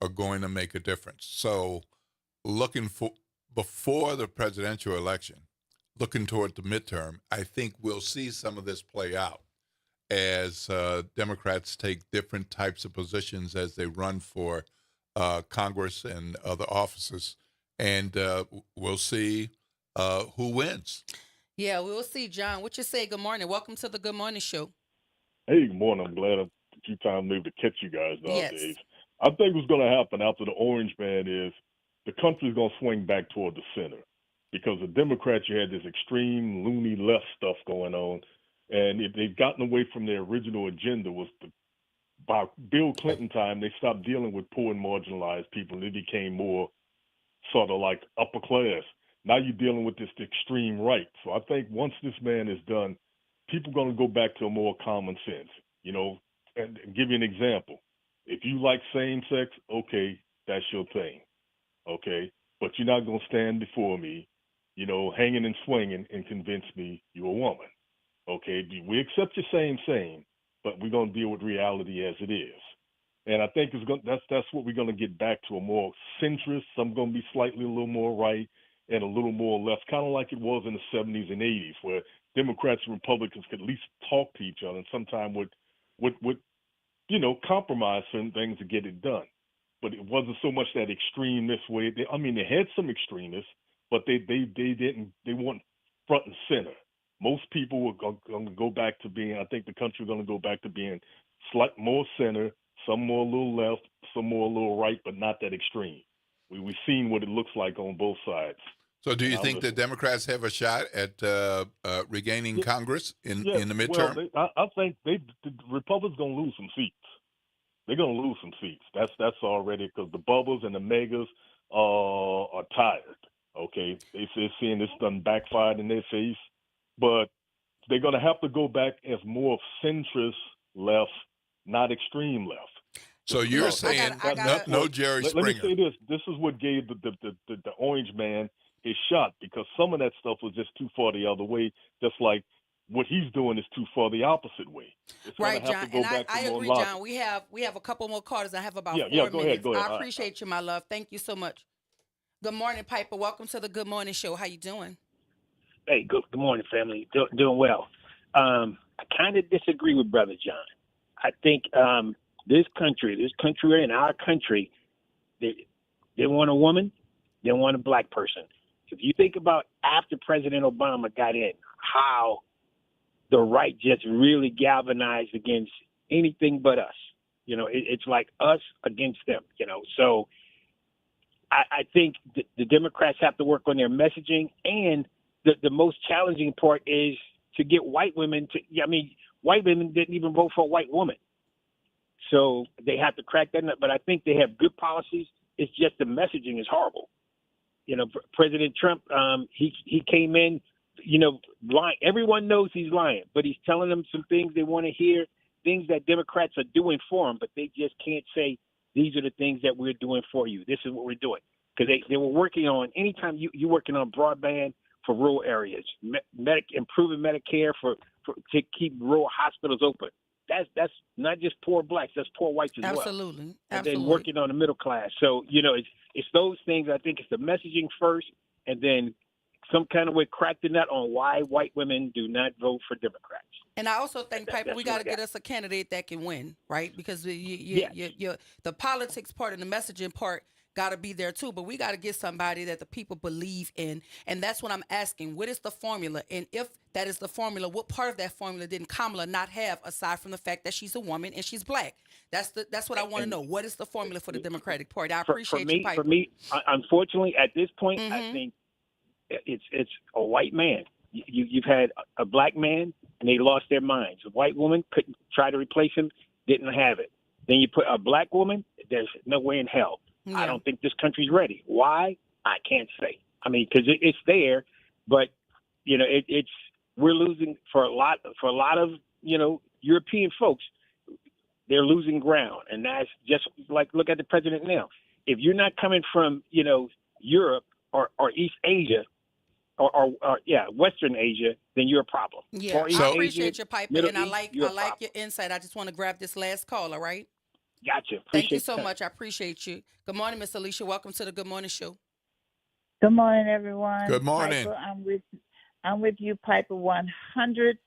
are going to make a difference. So before the presidential election, looking toward the midterm, I think we'll see some of this play out as Democrats take different types of positions as they run for Congress and other offices. And we'll see who wins. Yeah, we'll see. John, what you say? Good morning. Welcome to the Good Morning Show. Hey, good morning. I'm glad a few times able to catch you guys nowadays. Yes. I think what's going to happen after the Orange Man is the country's going to swing back toward the center. Because the Democrats, you had this extreme loony left stuff going on. And if they've gotten away from their original agenda, by Bill Clinton time, they stopped dealing with poor and marginalized people, and they became more sort of like upper class. Now you're dealing with this extreme right. So I think once this man is done, people are going to go back to a more common sense, and give you an example. If you like same sex, okay, that's your thing, okay? But you're not going to stand before me, hanging and swinging and convince me you're a woman, okay? We accept your same, but we're going to deal with reality as it is. And I think that's what we're going to get back to, a more centrist. Some going to be slightly a little more right and a little more left, kind of like it was in the 70s and 80s, where Democrats and Republicans could at least talk to each other and sometimes would compromise certain things to get it done. But it wasn't so much that extreme this way. They had some extremists, but they weren't front and center. Most people are going to go back to being, I think the country is going to go back to being slightly more center, some more a little left, some more a little right, but not that extreme. We've seen what it looks like on both sides. So do you think the Democrats have a shot at regaining Congress in the midterm? Well, I think the Republicans going to lose some seats. They're going to lose some seats. That's already, because the bubbles and the megas are tired. Okay, they're seeing this done backfired in their face, but they're going to have to go back as more of centrist left, not extreme left. So you're saying no Jerry Springer. Let me say this. This is what gave the orange man his shot, because some of that stuff was just too far the other way, just like what he's doing is too far the opposite way. Right, John. And I agree, John. We have a couple more callers. I have about 4 minutes. Go ahead. I appreciate you, my love. Thank you so much. Good morning, Piper. Welcome to the Good Morning Show. How you doing? Hey, good morning, family. Doing well. I kind of disagree with Brother John. I think this country we're in, our country, they want a woman, they want a black person. If you think about after President Obama got in, how the right just really galvanized against anything but us. You know, it's like us against them, you know. So I think the Democrats have to work on their messaging, and the most challenging part is to get white women to, white women didn't even vote for a white woman. So they have to crack that nut. But I think they have good policies. It's just the messaging is horrible. You know, President Trump, he came in, lying. Everyone knows he's lying, but he's telling them some things they want to hear, things that Democrats are doing for him, but they just can't say, these are the things that we're doing for you. This is what we're doing. Because they were working on, anytime you're working on broadband for rural areas, improving Medicare to keep rural hospitals open. That's not just poor blacks, that's poor whites as well. Absolutely. And then working on the middle class. So, it's those things. I think it's the messaging first, and then some kind of way crack the nut on why white women do not vote for Democrats. And I also think, Piper, we got to get us a candidate that can win, right? Because the politics part and the messaging part got to be there too. But we got to get somebody that the people believe in. And that's what I'm asking. What is the formula? And if that is the formula, what part of that formula didn't Kamala not have, aside from the fact that she's a woman and she's black? That's what I want to know. What is the formula for the Democratic Party? I appreciate you, Piper. For me, unfortunately, at this point, I think it's a white man. You've had a black man, and they lost their minds. A white woman couldn't try to replace him, didn't have it. Then you put a black woman, there's no way in hell. Yeah. I don't think this country's ready. Why? I can't say. I mean, because it's there, but we're losing for a lot of European folks. They're losing ground, and that's just like, look at the president now. If you're not coming from Europe or East Asia, or Western Asia, then you're a problem. Yeah, I appreciate your Piper, and I like your insight. I just want to grab this last call, all right? Gotcha. Thank you so much. I appreciate you. Good morning, Miss Alicia. Welcome to the Good Morning Show. Good morning, everyone. Good morning. Piper, I'm with you, Piper, 100%.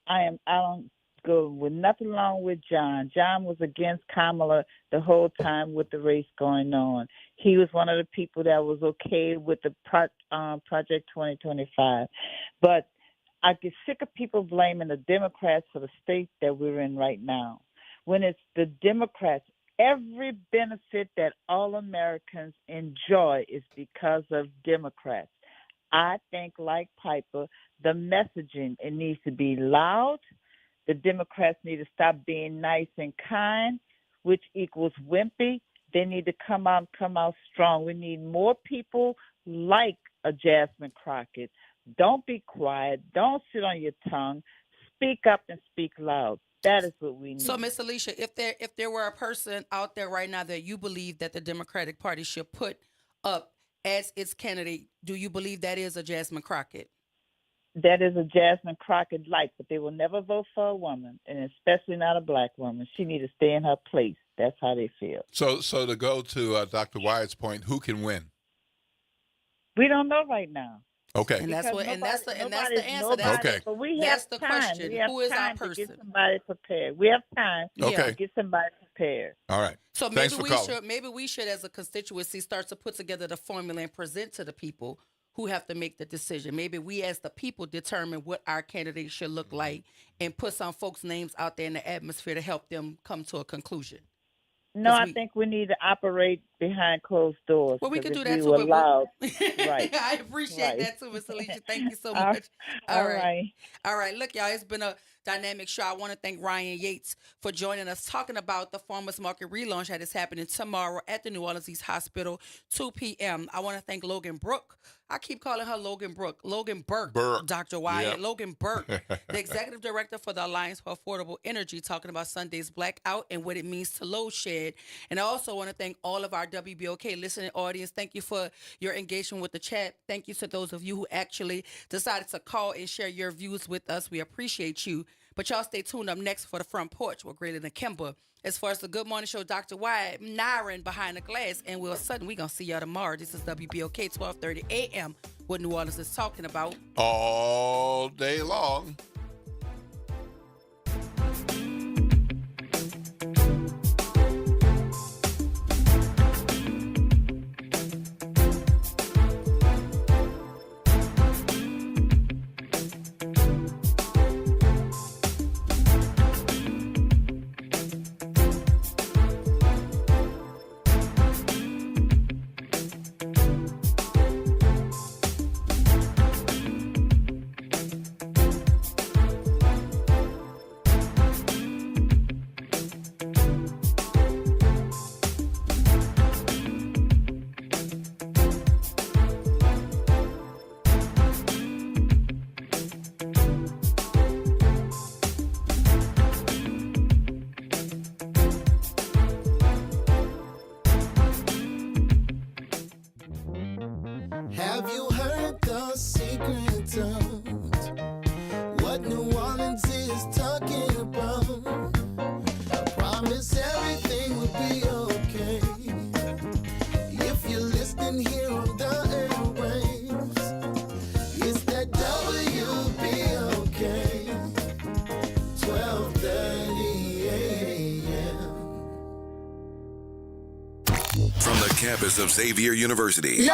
I don't go with nothing wrong with John. John was against Kamala the whole time with the race going on. He was one of the people that was okay with the Project 2025. But I get sick of people blaming the Democrats for the state that we're in right now. When it's the Democrats, every benefit that all Americans enjoy is because of Democrats. I think, like Piper, the messaging, it needs to be loud. The Democrats need to stop being nice and kind, which equals wimpy. They need to come out strong. We need more people like a Jasmine Crockett. Don't be quiet. Don't sit on your tongue. Speak up and speak loud. That is what we need. So, Miss Alicia, if there were a person out there right now that you believe that the Democratic Party should put up as its candidate, do you believe that is a Jasmine Crockett? That is a Jasmine Crockett light, but they will never vote for a woman, and especially not a black woman. She needs to stay in her place. That's how they feel. So to go to Dr. Wyatt's point, who can win? We don't know right now. Okay. And that's the answer. Okay. But we that's have the time. question. We have Who is time our person? To get somebody prepared. We have time to get somebody prepared. All right. So Thanks maybe we should, as a constituency, start to put together the formula and present to the people who have to make the decision. Maybe we, as the people, determine what our candidate should look like and put some folks' names out there in the atmosphere to help them come to a conclusion. No, I think we need to operate behind closed doors. Well, we can do if that we too. were but allowed. we'll- Right. I appreciate Right. that too, Miss Alicia. Thank you so much. All right. All right. Look, y'all, it's been a dynamic show. I want to thank Ryan Yates for joining us, talking about the Farmers Market relaunch that is happening tomorrow at the New Orleans East Hospital, 2 p.m. I want to thank Logan Brooke. I keep calling her Logan Brooke. Logan Burke. Dr. Wyatt. Yep. Logan Burke, the executive director for the Alliance for Affordable Energy, talking about Sunday's blackout and what it means to load shed. And I also want to thank all of our WBOK listening audience. Thank you for your engagement with the chat. Thank you to those of you who actually decided to call and share your views with us. We appreciate you. But y'all stay tuned. Up next for the Front Porch with Greater Than Kimber. As far as the Good Morning Show, Dr. Wyatt, Nyron behind the glass, and we're going to see y'all tomorrow. This is WBOK 1230 a.m. what New Orleans is talking about all day long. Have you heard the secret of what New Orleans is talking about? I promise everything will be okay if you're listening here on the airwaves. It's that WBOK 1230 a.m. From the campus of Xavier University,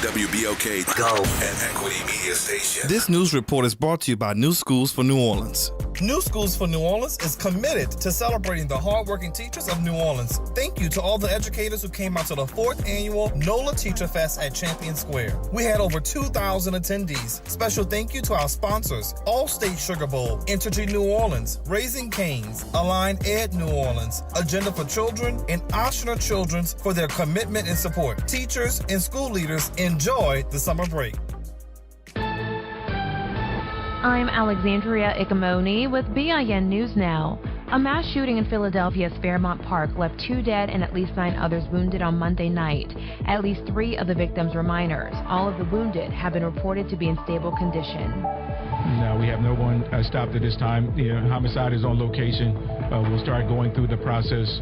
WBOK Go and Equity Media Station. This news report is brought to you by New Schools for New Orleans. New Schools for New Orleans is committed to celebrating the hardworking teachers of New Orleans. Thank you to all the educators who came out to the 4th annual NOLA Teacher Fest at Champion Square. We had over 2,000 attendees. Special thank you to our sponsors, Allstate Sugar Bowl, Entergy New Orleans, Raising Cane's, Align Ed New Orleans, Agenda for Children, and Oshner Children's for their commitment and support. Teachers and school leaders, enjoy the summer break. I'm Alexandria Ikamoni with BIN News Now. A mass shooting in Philadelphia's Fairmount Park left 2 dead and at least 9 others wounded on Monday night. At least 3 of the victims were minors. All of the wounded have been reported to be in stable condition. No, we have no one stopped at this time. The homicide is on location. We'll start going through the process.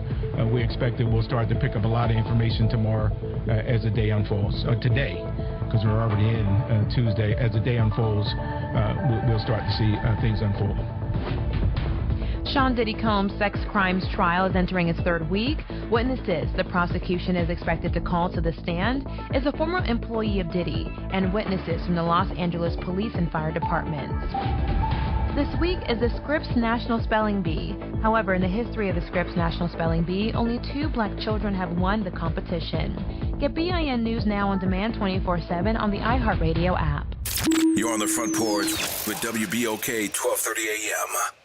We expect that we'll start to pick up a lot of information tomorrow as the day unfolds. Today, because we're already in Tuesday, as the day unfolds, we'll start to see things unfold. Sean Diddy Combs' sex crimes trial is entering its 3rd week. Witnesses the prosecution is expected to call to the stand is a former employee of Diddy and witnesses from the Los Angeles Police and Fire Departments. This week is the Scripps National Spelling Bee. However, in the history of the Scripps National Spelling Bee, only 2 black children have won the competition. Get BIN News Now on demand 24/7 on the iHeartRadio app. You're on the Front Porch with WBOK 1230 a.m.